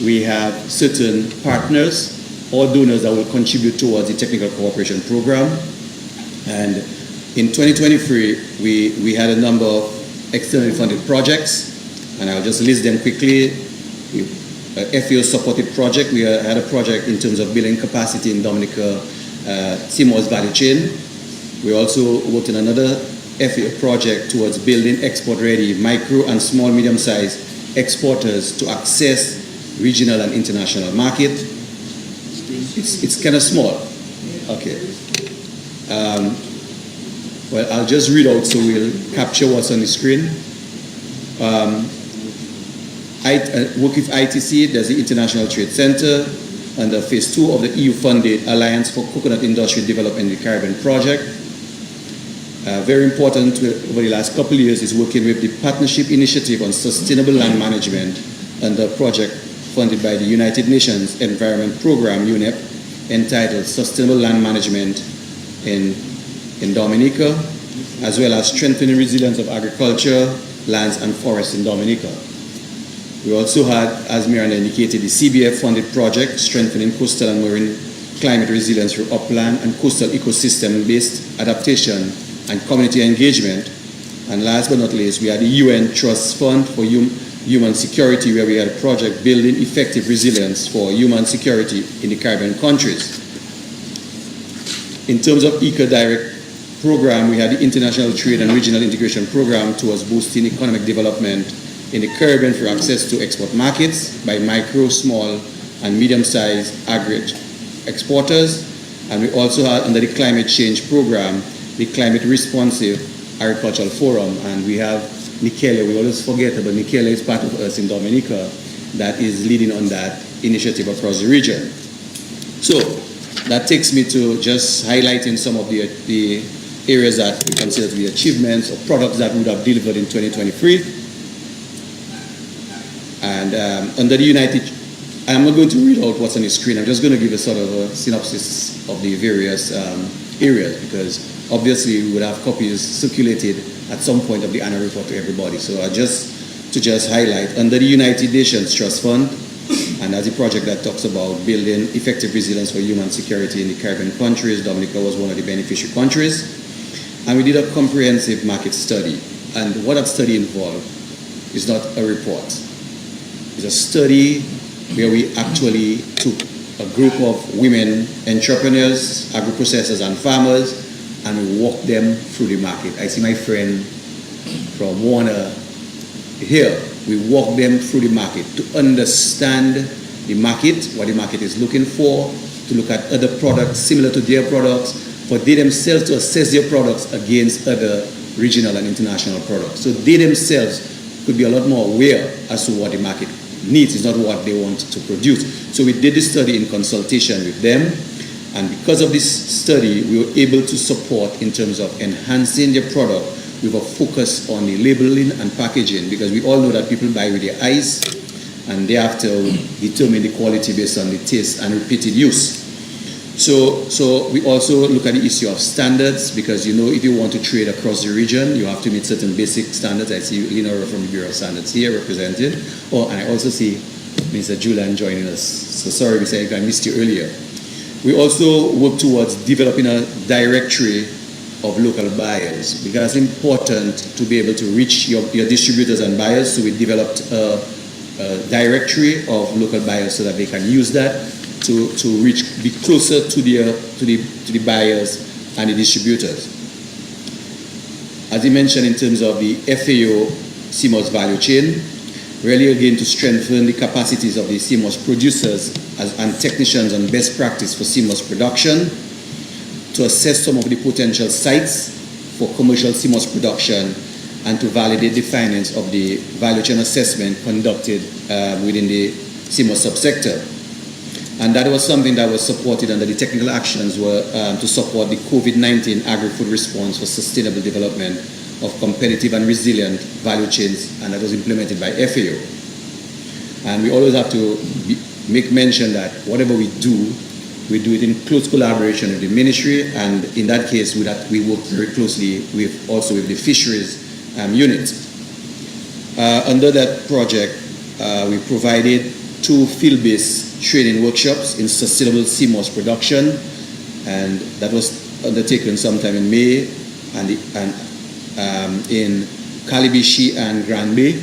we have certain partners or donors that will contribute towards the technical cooperation program. And in 2023, we had a number of externally funded projects, and I'll just list them quickly. FAO supported project. We had a project in terms of building capacity in Dominica, Timor's value chain. We also worked on another FAO project towards building export-ready micro and small, medium-sized exporters to access regional and international market. It's kind of small. Okay. Well, I'll just read out so we'll capture what's on the screen. Work with ITC, there's the International Trade Center, under phase 2 of the EU-funded Alliance for Coconut Industry Development in the Caribbean project. Very important over the last couple of years is working with the Partnership Initiative on Sustainable Land Management under a project funded by the United Nations Environment Program, UNEP, entitled Sustainable Land Management in Dominica, as well as strengthening resilience of agriculture, lands and forests in Dominica. We also had, as Miranda indicated, the CBF-funded project strengthening coastal and marine climate resilience through upland and coastal ecosystem-based adaptation and community engagement. And last but not least, we had the UN Trust Fund for Human Security, where we had a project building effective resilience for human security in the Caribbean countries. In terms of IICA Direct program, we had the International Trade and Regional Integration Program towards boosting economic development in the Caribbean for access to export markets by micro, small, and medium-sized agri exporters. And we also had, under the climate change program, the Climate Responsive Agricultural Forum. And we have Nikele, we always forget, but Nikele is part of us in Dominica that is leading on that initiative across the region. So that takes me to just highlighting some of the areas that we consider to be achievements or products that we would have delivered in 2023. And under the United, I'm not going to read out what's on the screen, I'm just going to give a sort of a synopsis of the various areas, because obviously we would have copies circulated at some point of the annual report to everybody. So to just highlight, under the United Nations Trust Fund, and that's a project that talks about building effective resilience for human security in the Caribbean countries. Dominica was one of the beneficiary countries. And we did a comprehensive market study. And what that study involved is not a report. It's a study where we actually took a group of women entrepreneurs, agro-processors and farmers, and we walked them through the market. I see my friend from Warner here. We walked them through the market to understand the market, what the market is looking for, to look at other products similar to their products, for they themselves to assess their products against other regional and international products. So they themselves could be a lot more aware as to what the market needs, is not what they want to produce. So we did this study in consultation with them, And because of this study, we were able to support in terms of enhancing their product with a focus on the labeling and packaging, because we all know that people buy with their eyes and thereafter determine the quality based on the taste and repeated use. So we also look at the issue of standards, because if you want to trade across the region, you have to meet certain basic standards. I see Lenora from the Bureau of Standards here represented. And I also see Mr. Julian joining us. So sorry, Mr. Eka, I missed you earlier. We also work towards developing a directory of local buyers, because it's important to be able to reach your distributors and buyers. So we developed a directory of local buyers so that they can use that to be closer to the buyers and the distributors. As you mentioned, in terms of the FAO CMOS value chain, really again to strengthen the capacities of the CMOS producers and technicians on best practice for CMOS production, to assess some of the potential sites for commercial CMOS production, and to validate the findings of the value chain assessment conducted within the CMOS subsector. And that was something that was supported under the technical actions were to support the COVID-19 agri-food response for sustainable development of competitive and resilient value chains, and that was implemented by FAO. And we always have to make mention that whatever we do it in close collaboration with the ministry, and in that case we work very closely with the fisheries unit. Under that project, we provided 2 field-based training workshops in sustainable CMOS production, and that was undertaken sometime in May and in Calibishi and Granby.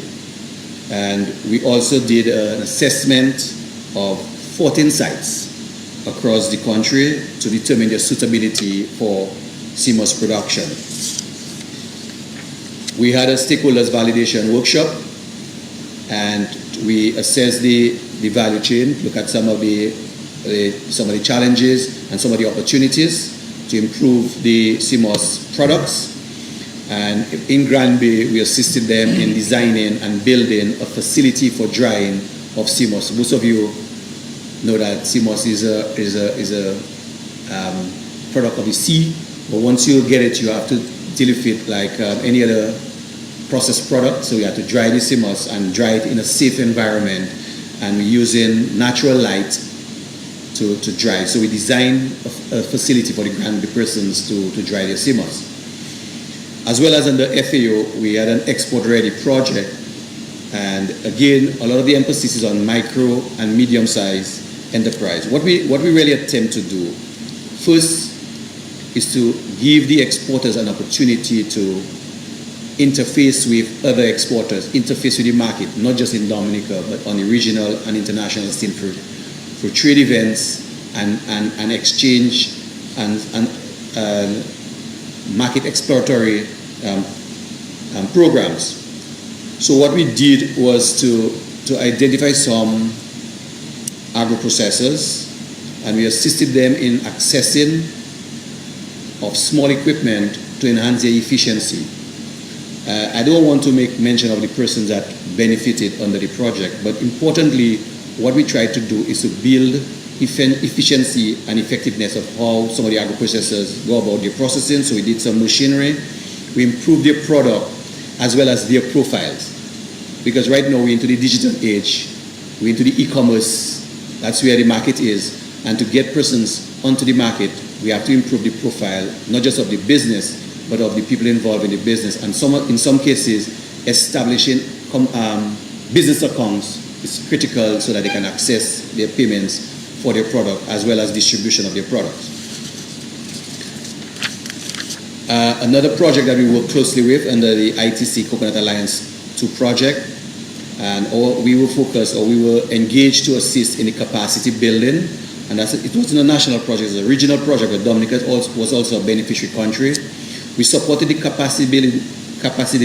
And we also did an assessment of 14 sites across the country to determine their suitability for CMOS production. We had a stakeholders validation workshop, and we assessed the value chain, look at some of the challenges and some of the opportunities to improve the CMOS products. And in Granby, we assisted them in designing and building a facility for drying of CMOS. Most of you know that CMOS is a product of the sea, but once you get it, you have to deal with it like any other processed product. So we have to dry the CMOS and dry it in a safe environment, and we're using natural light to dry. So we designed a facility for the persons to dry their CMOS. As well as under FAO, we had an export-ready project, and again, a lot of the emphasis is on micro and medium-sized enterprise. What we really attempt to do first is to give the exporters an opportunity to interface with other exporters, interface with the market, not just in Dominica, but on the regional and international scene for trade events and exchange and market exploratory programs. So what we did was to identify some agro-processors, and we assisted them in accessing of small equipment to enhance their efficiency. I don't want to make mention of the persons that benefited under the project, but importantly, what we tried to do is to build efficiency and effectiveness of how some of the agro-processors go about their processing. So we did some machinery, we improved their product as well as their profiles. Because right now we're into the digital age, we're into the e-commerce, that's where the market is. And to get persons onto the market, we have to improve the profile, not just of the business, but of the people involved in the business. And in some cases, establishing business accounts is critical so that they can access their payments for their product as well as distribution of their products. Another project that we work closely with under the ITC Coconut Alliance 2 project, and we were engaged to assist in the capacity building, and it wasn't a national project, it was a regional project, but Dominica was also a beneficiary country. We supported the capacity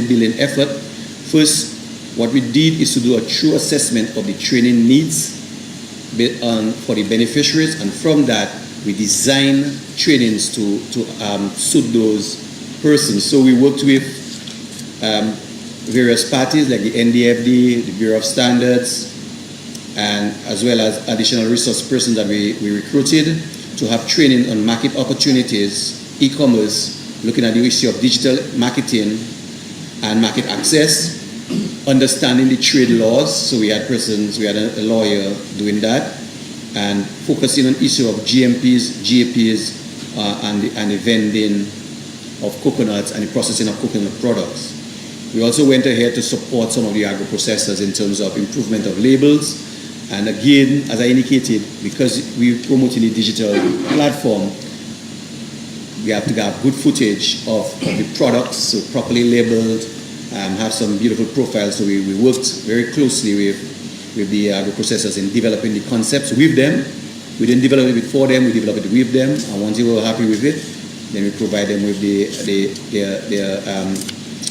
building effort. First, what we did is to do a true assessment of the training needs for the beneficiaries, and from that we design trainings to suit those persons. So we worked with various parties like the NDFD, the Bureau of Standards, and as well as additional resource persons that we recruited to have training on market opportunities, e-commerce, looking at the issue of digital marketing and market access, understanding the trade laws. So we had a lawyer doing that, and focusing on issue of GMPs, GAPs, and the vending of coconuts and the processing of coconut products. We also went ahead to support some of the agro-processors in terms of improvement of labels. And again, as I indicated, because we're promoting the digital platform, we have to have good footage of the products, so properly labeled, have some beautiful profiles. So we worked very closely with the agro-processors in developing the concepts with them. We didn't develop it for them, we developed it with them. And once they were happy with it, then we provide them with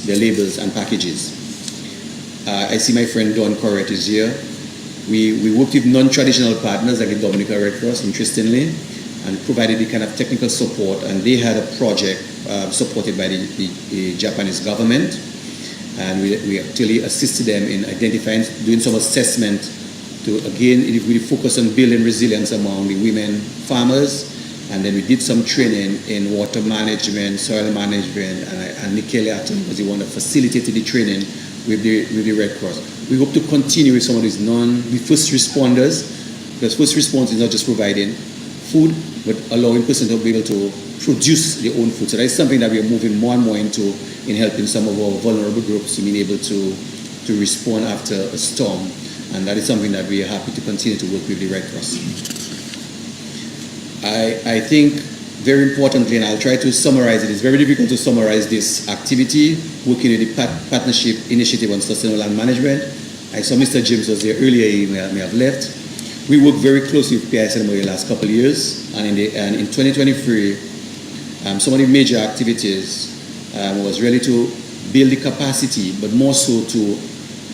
their labels and packages. I see my friend Don Corrett is here. We worked with non-traditional partners like the Dominica Red Cross, interestingly, and provided the kind of technical support. And they had a project supported by the Japanese government. And we actually assisted them in identifying, doing some assessment to, again, really focus on building resilience among the women farmers. And then we did some training in water management, soil management, and Nikele Atom was the one that facilitated the training with the Red Cross. We hope to continue with some of these first responders, because first response is not just providing food, but allowing person to be able to produce their own food. So that's something that we are moving more and more into in helping some of our vulnerable groups to be able to respond after a storm. And that is something that we are happy to continue to work with the Red Cross. I think very importantly, and I'll try to summarize it, it's very difficult to summarize this activity, working with the Partnership Initiative on Sustainable Land Management. I saw Mr. James was there earlier, he may have left. We worked very closely with PISL over the last couple of years, and in 2023, some of the major activities was really to build the capacity, but more so to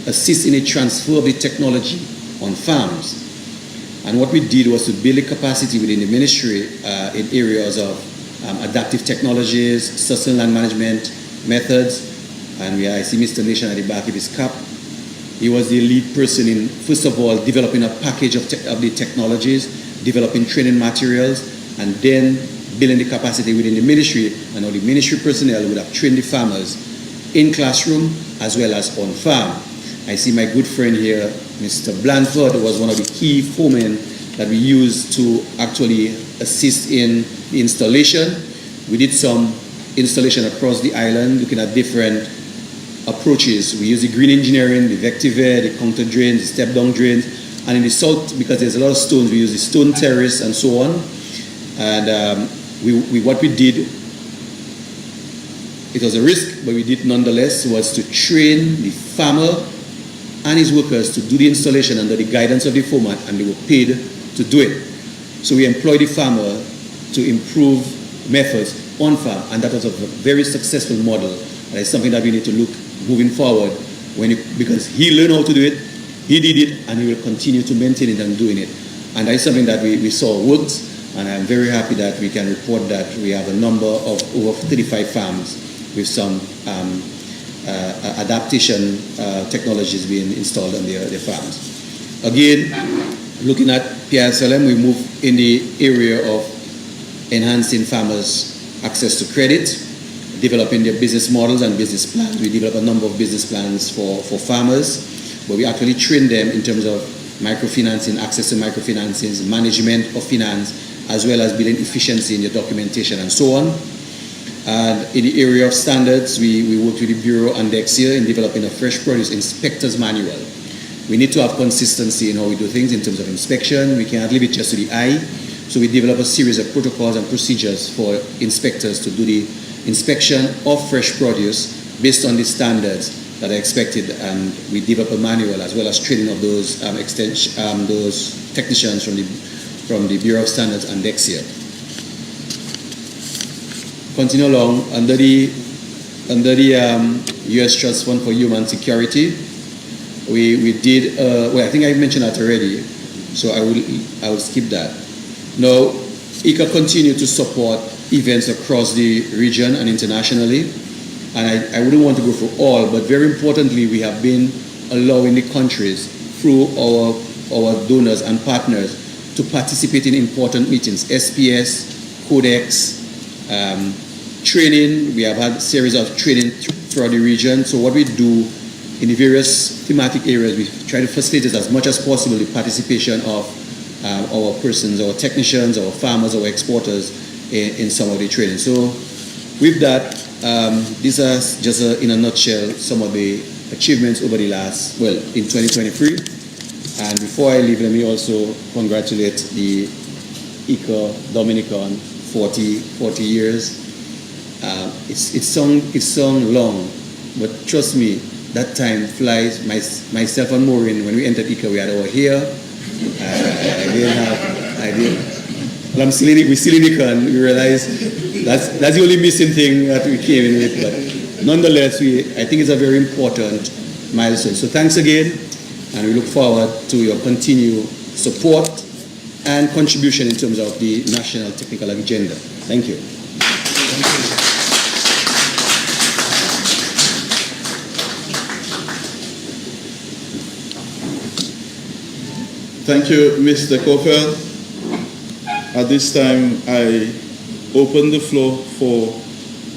assist in the transfer of the technology on farms. And what we did was to build the capacity within the ministry in areas of adaptive technologies, sustainable land management methods. And I see Mr. Nation at the back of his cap. He was the lead person in, first of all, developing a package of the technologies, developing training materials, and then building the capacity within the ministry. And all the ministry personnel would have trained the farmers in classroom as well as on farm. I see my good friend here, Mr. Blanford, was one of the key foremen that we used to actually assist in the installation. We did some installation across the island, looking at different approaches. We use the green engineering, the vectivaire, the counter drains, the step-down drains, and in the south, because there's a lot of stones, we use the stone terrace and so on. And what we did, it was a risk, but we did nonetheless, was to train the farmer and his workers to do the installation under the guidance of the foreman, and they were paid to do it. So we employed the farmer to improve methods on farm, and that was a very successful model. And it's something that we need to look moving forward, because he learned how to do it, he did it, and he will continue to maintain it and doing it. And that is something that we saw worked, and I'm very happy that we can report that we have a number of over 35 farms with some adaptation technologies being installed on their farms. Again, looking at PISLM, we move in the area of enhancing farmers' access to credit, developing their business models and business plans. We develop a number of business plans for farmers, but we actually train them in terms of microfinancing, access to microfinancing, management of finance, as well as building efficiency in their documentation and so on. And in the area of standards, we work with the Bureau and IICA in developing a fresh produce inspector's manual. We need to have consistency in how we do things in terms of inspection. We cannot leave it just to the eye. So we develop a series of protocols and procedures for inspectors to do the inspection of fresh produce based on the standards that are expected. And we develop a manual as well as training of those those technicians from the Bureau of Standards and IICA. Continue along under the U.S. Trust Fund for Human Security. We did well. I think I mentioned that already, so I will skip that. Now, IICA continued to support events across the region and internationally, and I wouldn't want to go through all, but very importantly, we have been allowing the countries through our donors and partners to participate in important meetings, SPS, Codex, training. We have had a series of training throughout the region. So what we do in the various thematic areas, we try to facilitate as much as possible the participation of our persons, our technicians, our farmers, our exporters in some of the training. So with that, these are just in a nutshell some of the achievements over the last, well, in 2023. And before I leave, let me also congratulate the IICA Dominica on 40 years. It's sung long, but trust me, that time flies. Myself and Maureen, when we entered IICA, we had our hair. Well, we're still in IICA, and we realized that's the only missing thing that we came in with. But nonetheless, I think it's a very important milestone. So thanks again, and we look forward to your continued support and contribution in terms of the national technical agenda. Thank you. Thank you, Mr. Coppell. At this time, I open the floor for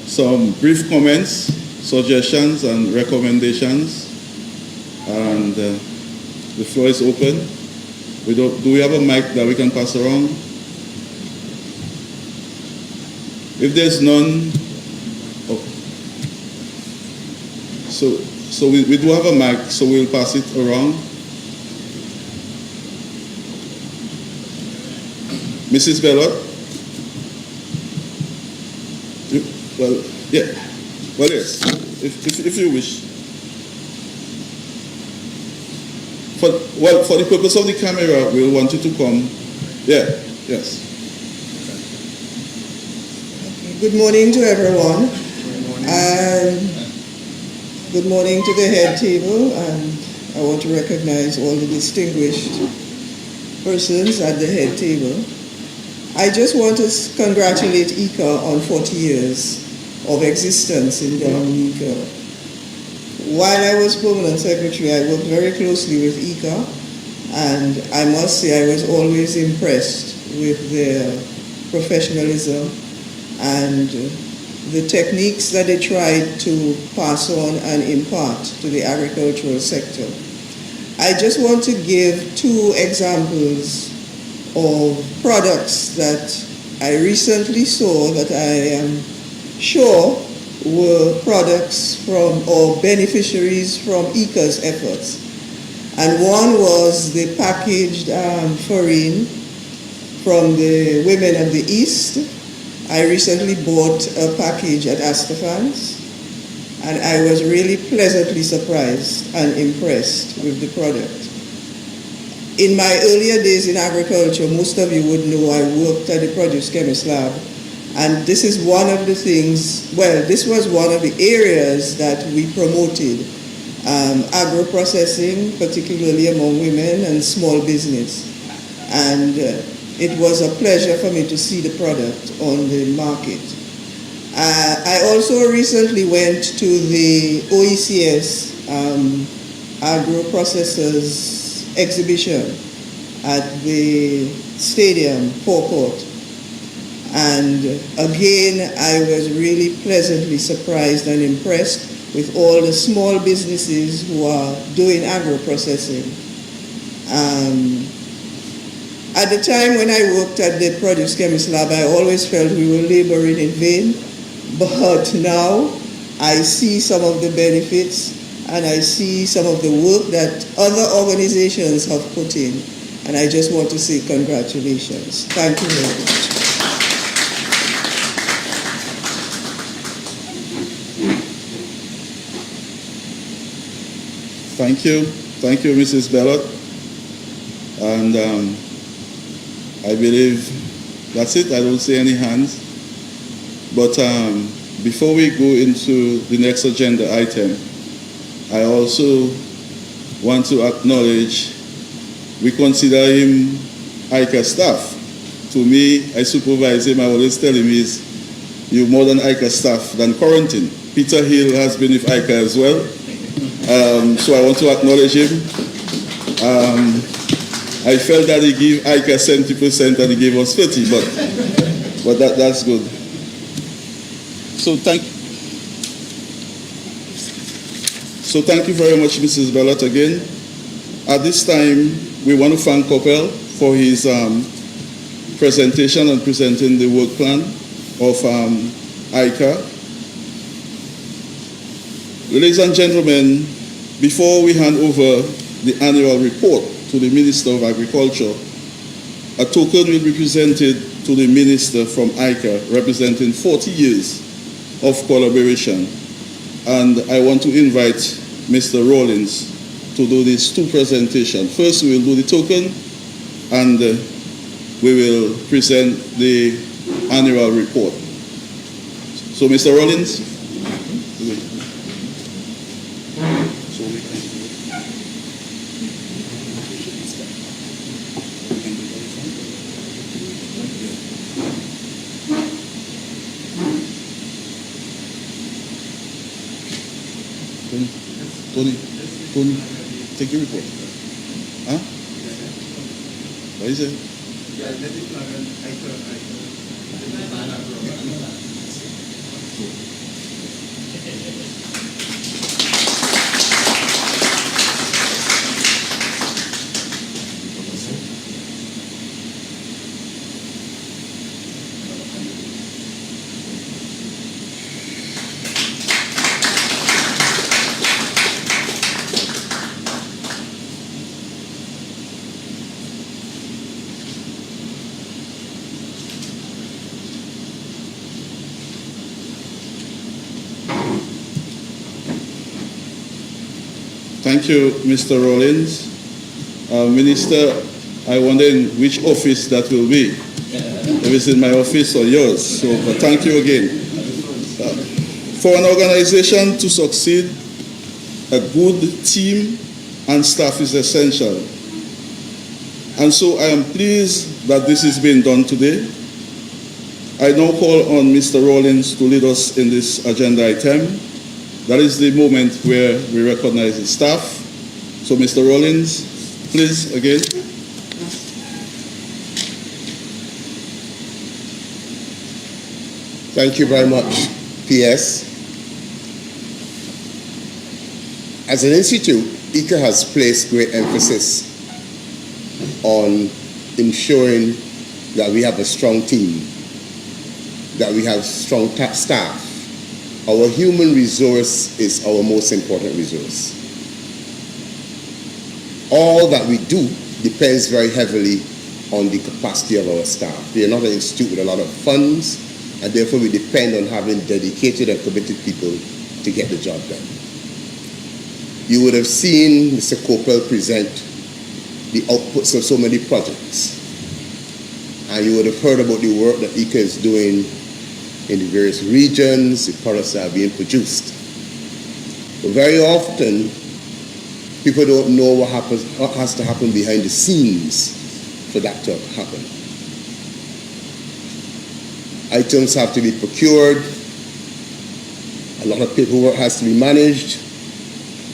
some brief comments, suggestions, and recommendations. And the floor is open. Do we have a mic that we can pass around? If there's none, so we do have a mic, so we'll pass it around. Mrs. Bellot? Well, yeah. Well, yes, if you wish. For the purpose of the camera, we'll want you to come. Yeah, yes. Good morning to everyone. Good morning to the head table, and I want to recognize all the distinguished persons at the head table. I just want to congratulate IICA on 40 years of existence in Dominica. While I was permanent secretary, I worked very closely with IICA, and I must say I was always impressed with their professionalism and the techniques that they tried to pass on and impart to the agricultural sector. I just want to give two examples of products that I recently saw that I am sure were products from or beneficiaries from IICA's efforts. And one was the packaged farine from the women of the East. I recently bought a package at Astafans, and I was really pleasantly surprised and impressed with the product. In my earlier days in agriculture, most of you would know I worked at the Produce Chemist Lab, and this is one of the things, well, this was one of the areas that we promoted, agro-processing, particularly among women and small business. And it was a pleasure for me to see the product on the market. I also recently went to the OECS agro-processors exhibition at the stadium forecourt, and again I was really pleasantly surprised and impressed with all the small businesses who are doing agro-processing. At the time when I worked at the Produce Chemist Lab, I always felt we were laboring in vain, but now I see some of the benefits and I see some of the work that other organizations have put in, and I just want to say congratulations. Thank you very much. Thank you, Mrs. Bellot. And I believe that's it. I don't see any hands. But before we go into the next agenda item, I also want to acknowledge, we consider him IICA staff. To me, I supervise him. I always tell him you're more than IICA staff than quarantine. Peter Hill has been with IICA as well. So I want to acknowledge him. I felt that he gave IICA 70% and he gave us 50, but that's good. So thank you very much, Mrs. Bellot, again. At this time, we want to thank Coppell for his presentation and presenting the work plan of IICA. Ladies and gentlemen, before we hand over the annual report to the Minister of Agriculture, a token will be presented to the Minister from IICA representing 40 years of collaboration. And I want to invite Mr. Rawlins to do these two presentations. First, we will do the token, and we will present the annual report. So, Mr. Rawlins. Tony, take your report. Huh? What is it? Thank you, Mr. Rawlins. Minister, I wonder in which office that will be. If it's in my office or yours. So, but thank you again. For an organization to succeed, a good team and staff is essential. And so I am pleased that this is being done today. I now call on Mr. Rawlins to lead us in this agenda item. That is the moment where we recognize the staff. So, Mr. Rawlins, please, again. Thank you very much, PS. As an institute, IICA has placed great emphasis on ensuring that we have a strong team, that we have strong staff. Our human resource is our most important resource. All that we do depends very heavily on the capacity of our staff. We are not an institute with a lot of funds, and therefore we depend on having dedicated and committed people to get the job done. You would have seen Mr. Coppell present the outputs of so many projects, and you would have heard about the work that IICA is doing in the various regions, the products that are being produced. But very often, people don't know what has to happen behind the scenes for that to happen. Items have to be procured, a lot of paperwork has to be managed,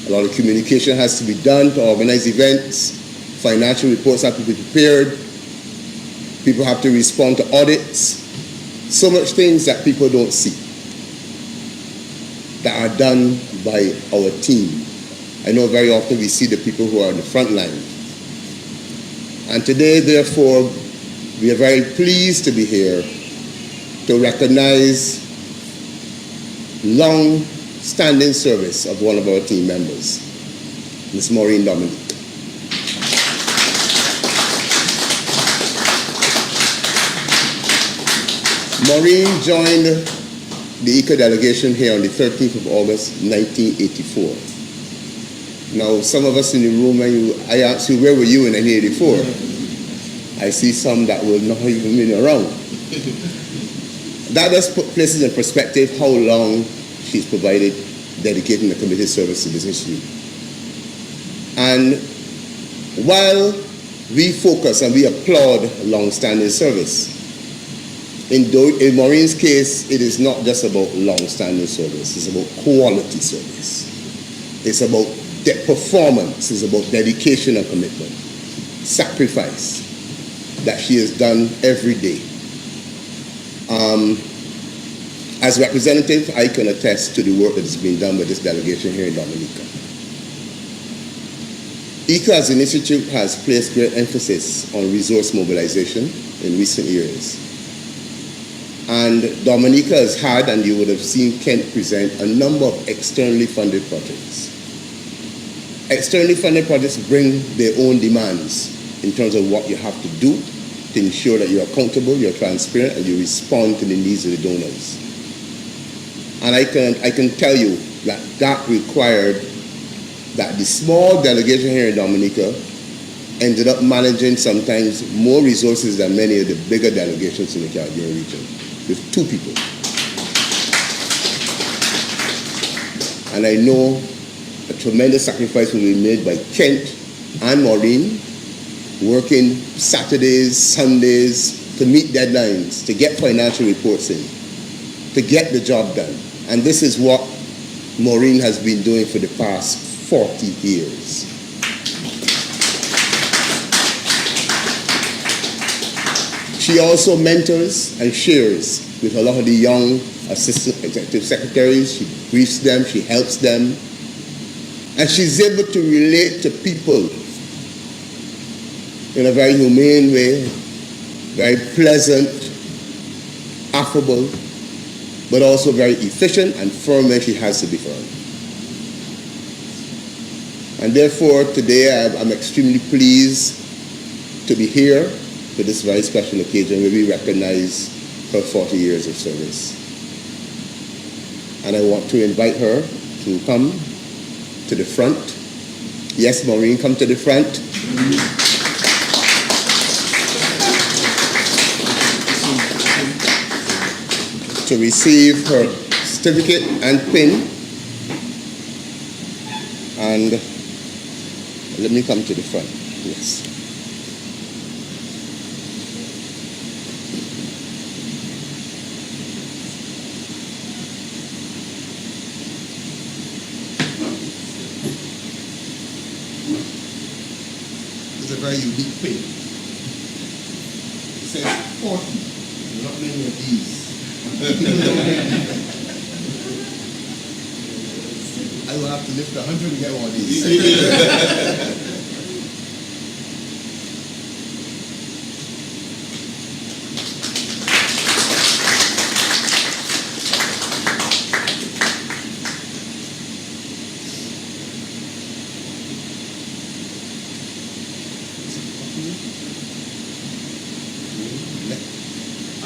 a lot of communication has to be done to organize events, financial reports have to be prepared, people have to respond to audits. So much things that people don't see that are done by our team. I know very often we see the people who are on the front line. And today, therefore, we are very pleased to be here to recognize long-standing service of one of our team members, Ms. Maureen Dominica. Maureen joined the IICA delegation here on the 13th of August, 1984. Now, some of us in the room, I asked you, where were you in 1984? I see some that were not even been around. That just places in perspective how long she's provided dedicating a committed service to this issue. And while we focus and we applaud long-standing service, in Maureen's case, it is not just about long-standing service. It's about quality service. It's about performance. It's about dedication and commitment. sacrifice that she has done every day. As representative, I can attest to the work that is being done by this delegation here in Dominica. IICA as an institute has placed great emphasis on resource mobilization in recent years. And Dominica has had, and you would have seen Kent present, a number of externally funded projects. Externally funded projects bring their own demands in terms of what you have to do to ensure that you're accountable, you're transparent, and you respond to the needs of the donors. And I can tell you that that required that the small delegation here in Dominica ended up managing sometimes more resources than many of the bigger delegations in the Caribbean region, with 2 people. And I know a tremendous sacrifice will be made by Kent and Maureen, working Saturdays, Sundays, to meet deadlines, to get financial reports in, to get the job done. And this is what Maureen has been doing for the past 40 years. She also mentors and shares with a lot of the young assistant executive secretaries. She briefs them, she helps them, and she's able to relate to people in a very humane way, very pleasant, affable, but also very efficient and firm when she has to be firm. And therefore, today I'm extremely pleased to be here for this very special occasion where we recognize her 40 years of service. And I want to invite her to come to the front. Yes, Maureen, come to the front. To receive her certificate and pin. And let me come to the front. Yes. It's a very unique pin. It says 40. Not many of these. I will have to lift 100 to get one of these.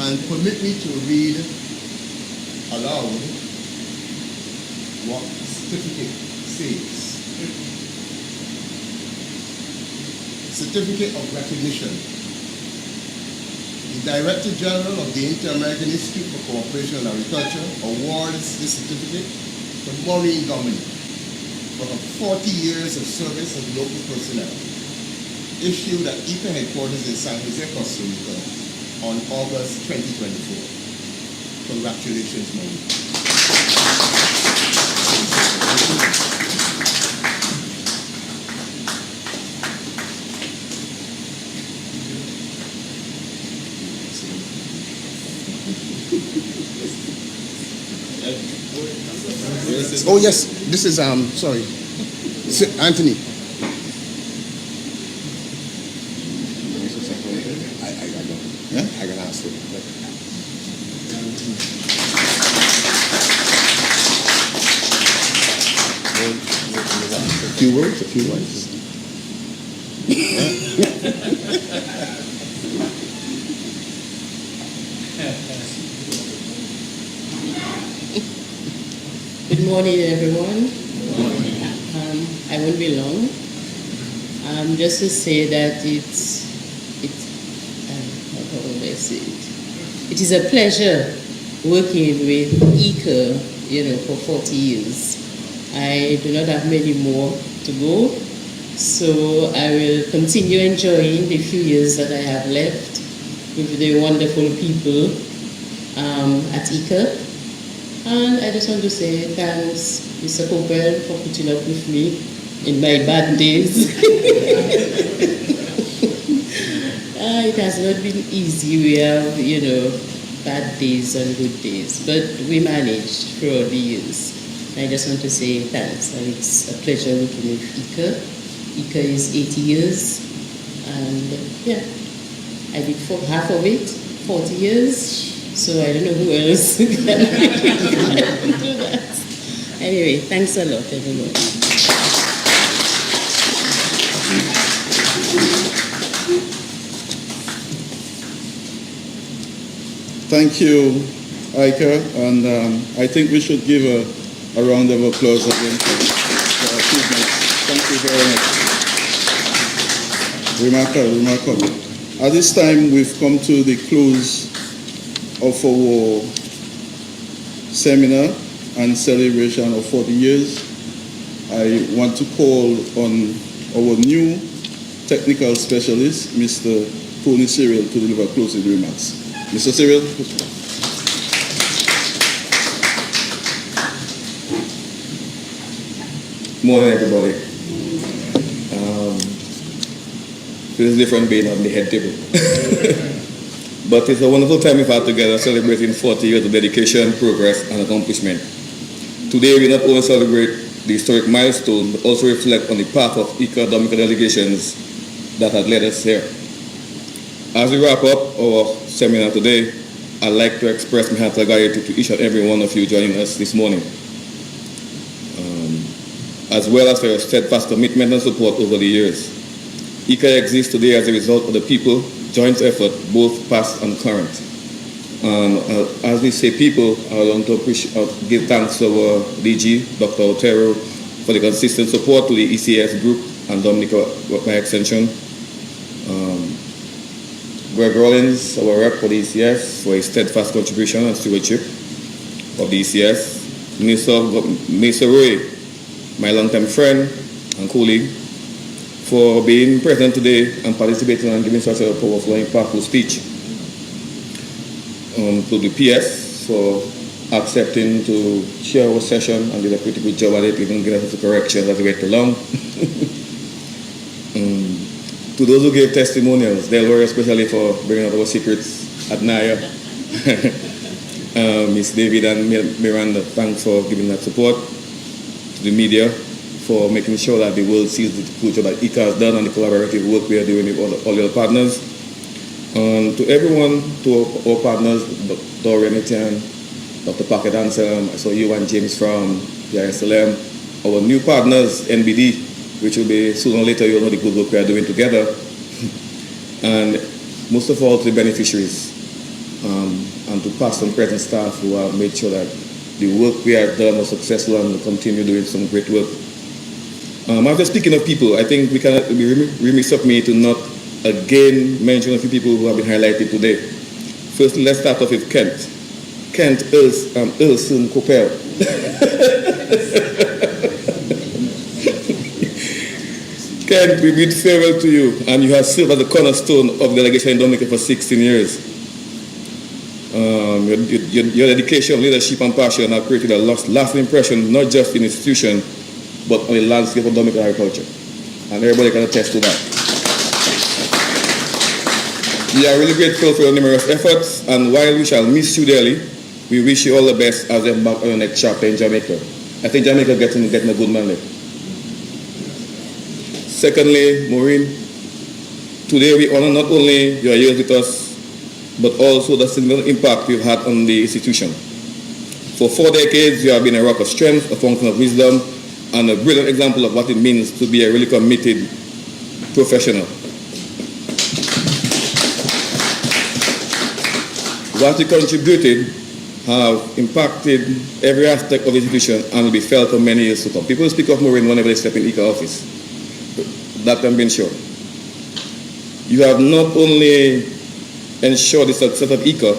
And permit me to read aloud what the certificate says. Certificate of Recognition. The Director General of the Inter-American Institute for Cooperation and Agriculture awards this certificate to Maureen Dominica for her 40 years of service as local personnel, issued at IICA headquarters in San Jose, Costa Rica on August 2024. Congratulations, Maureen. Oh yes, this is sorry, Anthony. I can ask you. A few words. Good morning, everyone. I won't be long. Just to say that how will I say it? It is a pleasure working with IICA, for 40 years. I do not have many more to go, so I will continue enjoying the few years that I have left with the wonderful people at IICA. And I just want to say thanks, Mr. Copel, for putting up with me in my bad days. It has not been easy. We have, bad days and good days, but we managed throughout the years. I just want to say thanks, and it's a pleasure working with IICA. IICA is 80 years, and I did half of it, 40 years, so I don't know who else can do that. Anyway, thanks a lot, everyone. Thank you, IICA, and I think we should give a round of applause again for achievements. Thank you very much. Remarkable. At this time, we've come to the close of our seminar and celebration of 40 years. I want to call on our new technical specialist, Mr. Tony Cyril, to deliver closing remarks. Mr. Cyril. Morning, everybody. Feels different being on the head table. But it's a wonderful time we've had together celebrating 40 years of dedication, progress, and accomplishment. Today, we not only celebrate the historic milestone, but also reflect on the path of IICA Dominica delegations that had led us here. As we wrap up our seminar today, I'd like to express my heartfelt gratitude to each and every one of you joining us this morning, as well as for your steadfast commitment and support over the years. IICA exists today as a result of the people, joint effort, both past and current. As we say people, I want to give thanks to our DG, Dr. Otero, for the consistent support to the ECS group and Dominica by extension. Greg Rollins, our rep for the ECS, for his steadfast contribution and stewardship of the ECS. Mr. Roy, my longtime friend and colleague, for being present today and participating and giving such a powerful and impactful speech. To the PS for accepting to chair our session and did a pretty good job at it, even giving us the corrections as we went along. To those who gave testimonials, Delaware especially for bringing out our secrets at Naya. Miss David and Miranda, thanks for giving that support. To the media for making sure that the world sees the culture that IICA has done and the collaborative work we are doing with all the partners. And to everyone, to our partners, Dr. Renitian, Dr. Packet Anselm, I saw you and James from the ISLM, our new partners, NBD, which will be sooner or later, you'll know the good work we are doing together. And most of all, to the beneficiaries and to past and present staff who have made sure that the work we have done was successful and will continue doing some great work. After speaking of people, I think we cannot be remiss of me to not again mention a few people who have been highlighted today. First, let's start off with Kent. Kent Ilson Kopel. Kent, we bid farewell to you, and you have served as the cornerstone of the delegation in Dominica for 16 years. Your dedication, leadership, and passion have created a lasting impression, not just in the institution, but on the landscape of Dominican agriculture. And everybody can attest to that. We are really grateful for your numerous efforts, and while we shall miss you dearly, we wish you all the best as you embark on your next chapter in Jamaica. I think Jamaica getting a good man there. Secondly, Maureen, today we honor not only your years with us, but also the significant impact you've had on the institution. For 4 decades, you have been a rock of strength, a fountain of wisdom, and a brilliant example of what it means to be a really committed professional. What you contributed have impacted every aspect of the institution and will be felt for many years to come. People speak of Maureen whenever they step in IICA office. That can be ensured. You have not only ensured the success of IICA,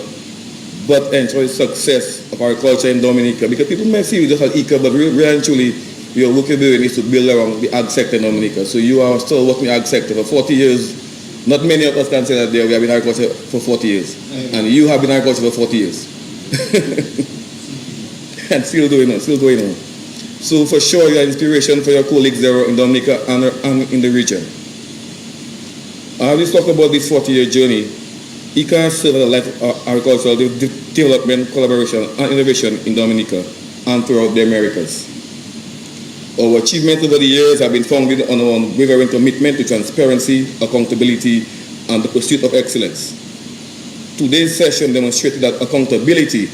but ensured the success of agriculture in Dominica. Because people may see you just as IICA, but really and truly, your work you're doing is to build around the ag sector in Dominica. So you are still working in the ag sector for 40 years. Not many of us can say that we have been in agriculture for 40 years. And you have been in agriculture for 40 years. And still doing it. So for sure, you are inspiration for your colleagues there in Dominica and in the region. As we talk about this 40-year journey, IICA has served as a life agricultural development, collaboration, and innovation in Dominica and throughout the Americas. Our achievements over the years have been founded on our unwavering commitment to transparency, accountability, and the pursuit of excellence. Today's session demonstrated that accountability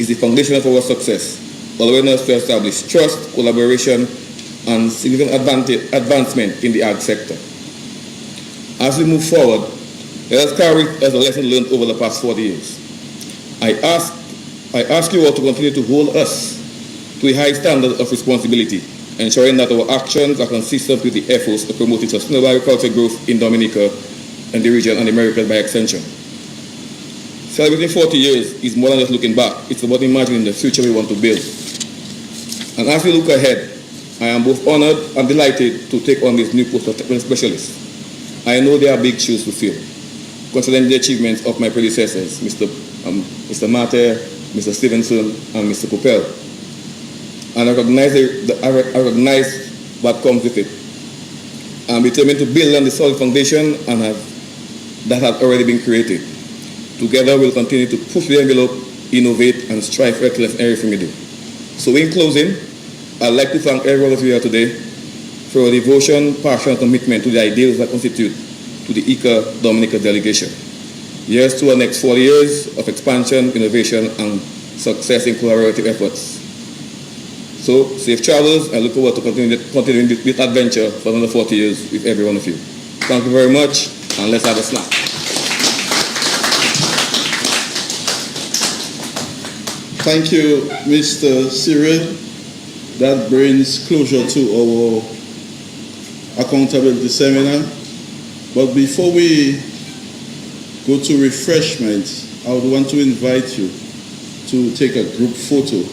is the foundation of our success, allowing us to establish trust, collaboration, and significant advancement in the ag sector. As we move forward, let us carry as a lesson learned over the past 40 years. I ask you all to continue to hold us to a high standard of responsibility, ensuring that our actions are consistent with the efforts of promoting sustainable agricultural growth in Dominica and the region and the Americas by extension. Celebrating 40 years is more than just looking back. It's about imagining the future we want to build. And as we look ahead, I am both honored and delighted to take on this new post of technical specialist. I know there are big shoes to fill, considering the achievements of my predecessors, Mr. Mate, Mr. Stevenson, and Mr. Coppell. And I recognize what comes with it. I'm determined to build on the solid foundation that has already been created. Together, we'll continue to push the envelope, innovate, and strive for excellence in everything we do. So in closing, I'd like to thank everyone of you here today for your devotion, passion, and commitment to the ideals that constitute to the IICA Dominica Delegation. Here's to our next 40 years of expansion, innovation, and success in collaborative efforts. So, safe travels, and look forward to continuing this adventure for another 40 years with every one of you. Thank you very much, and let's have a snack. Thank you, Mr. Cyril. That brings closure to our accountability seminar. But before we go to refreshments, I would want to invite you to take a group photo.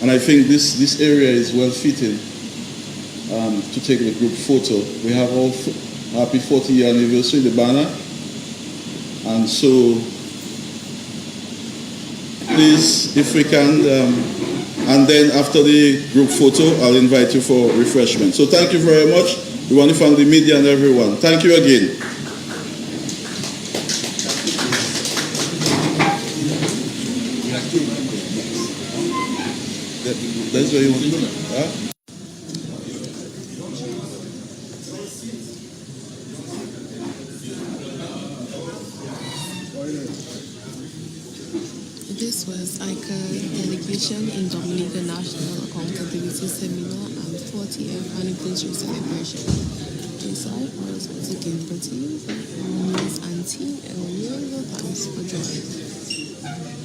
And I think this area is well fitted to take the group photo. We have our happy 40-year anniversary, the banner. And so, please, if we can, and then after the group photo, I'll invite you for refreshment. So thank you very much. We want to thank the media and everyone. Thank you again. That's where you want to go. Huh? This was IICA Delegation in Dominica National Accountability Seminar and 40th Anniversary Celebration. Inside was once again the team, Emonews and Team Emonews. Thanks for joining.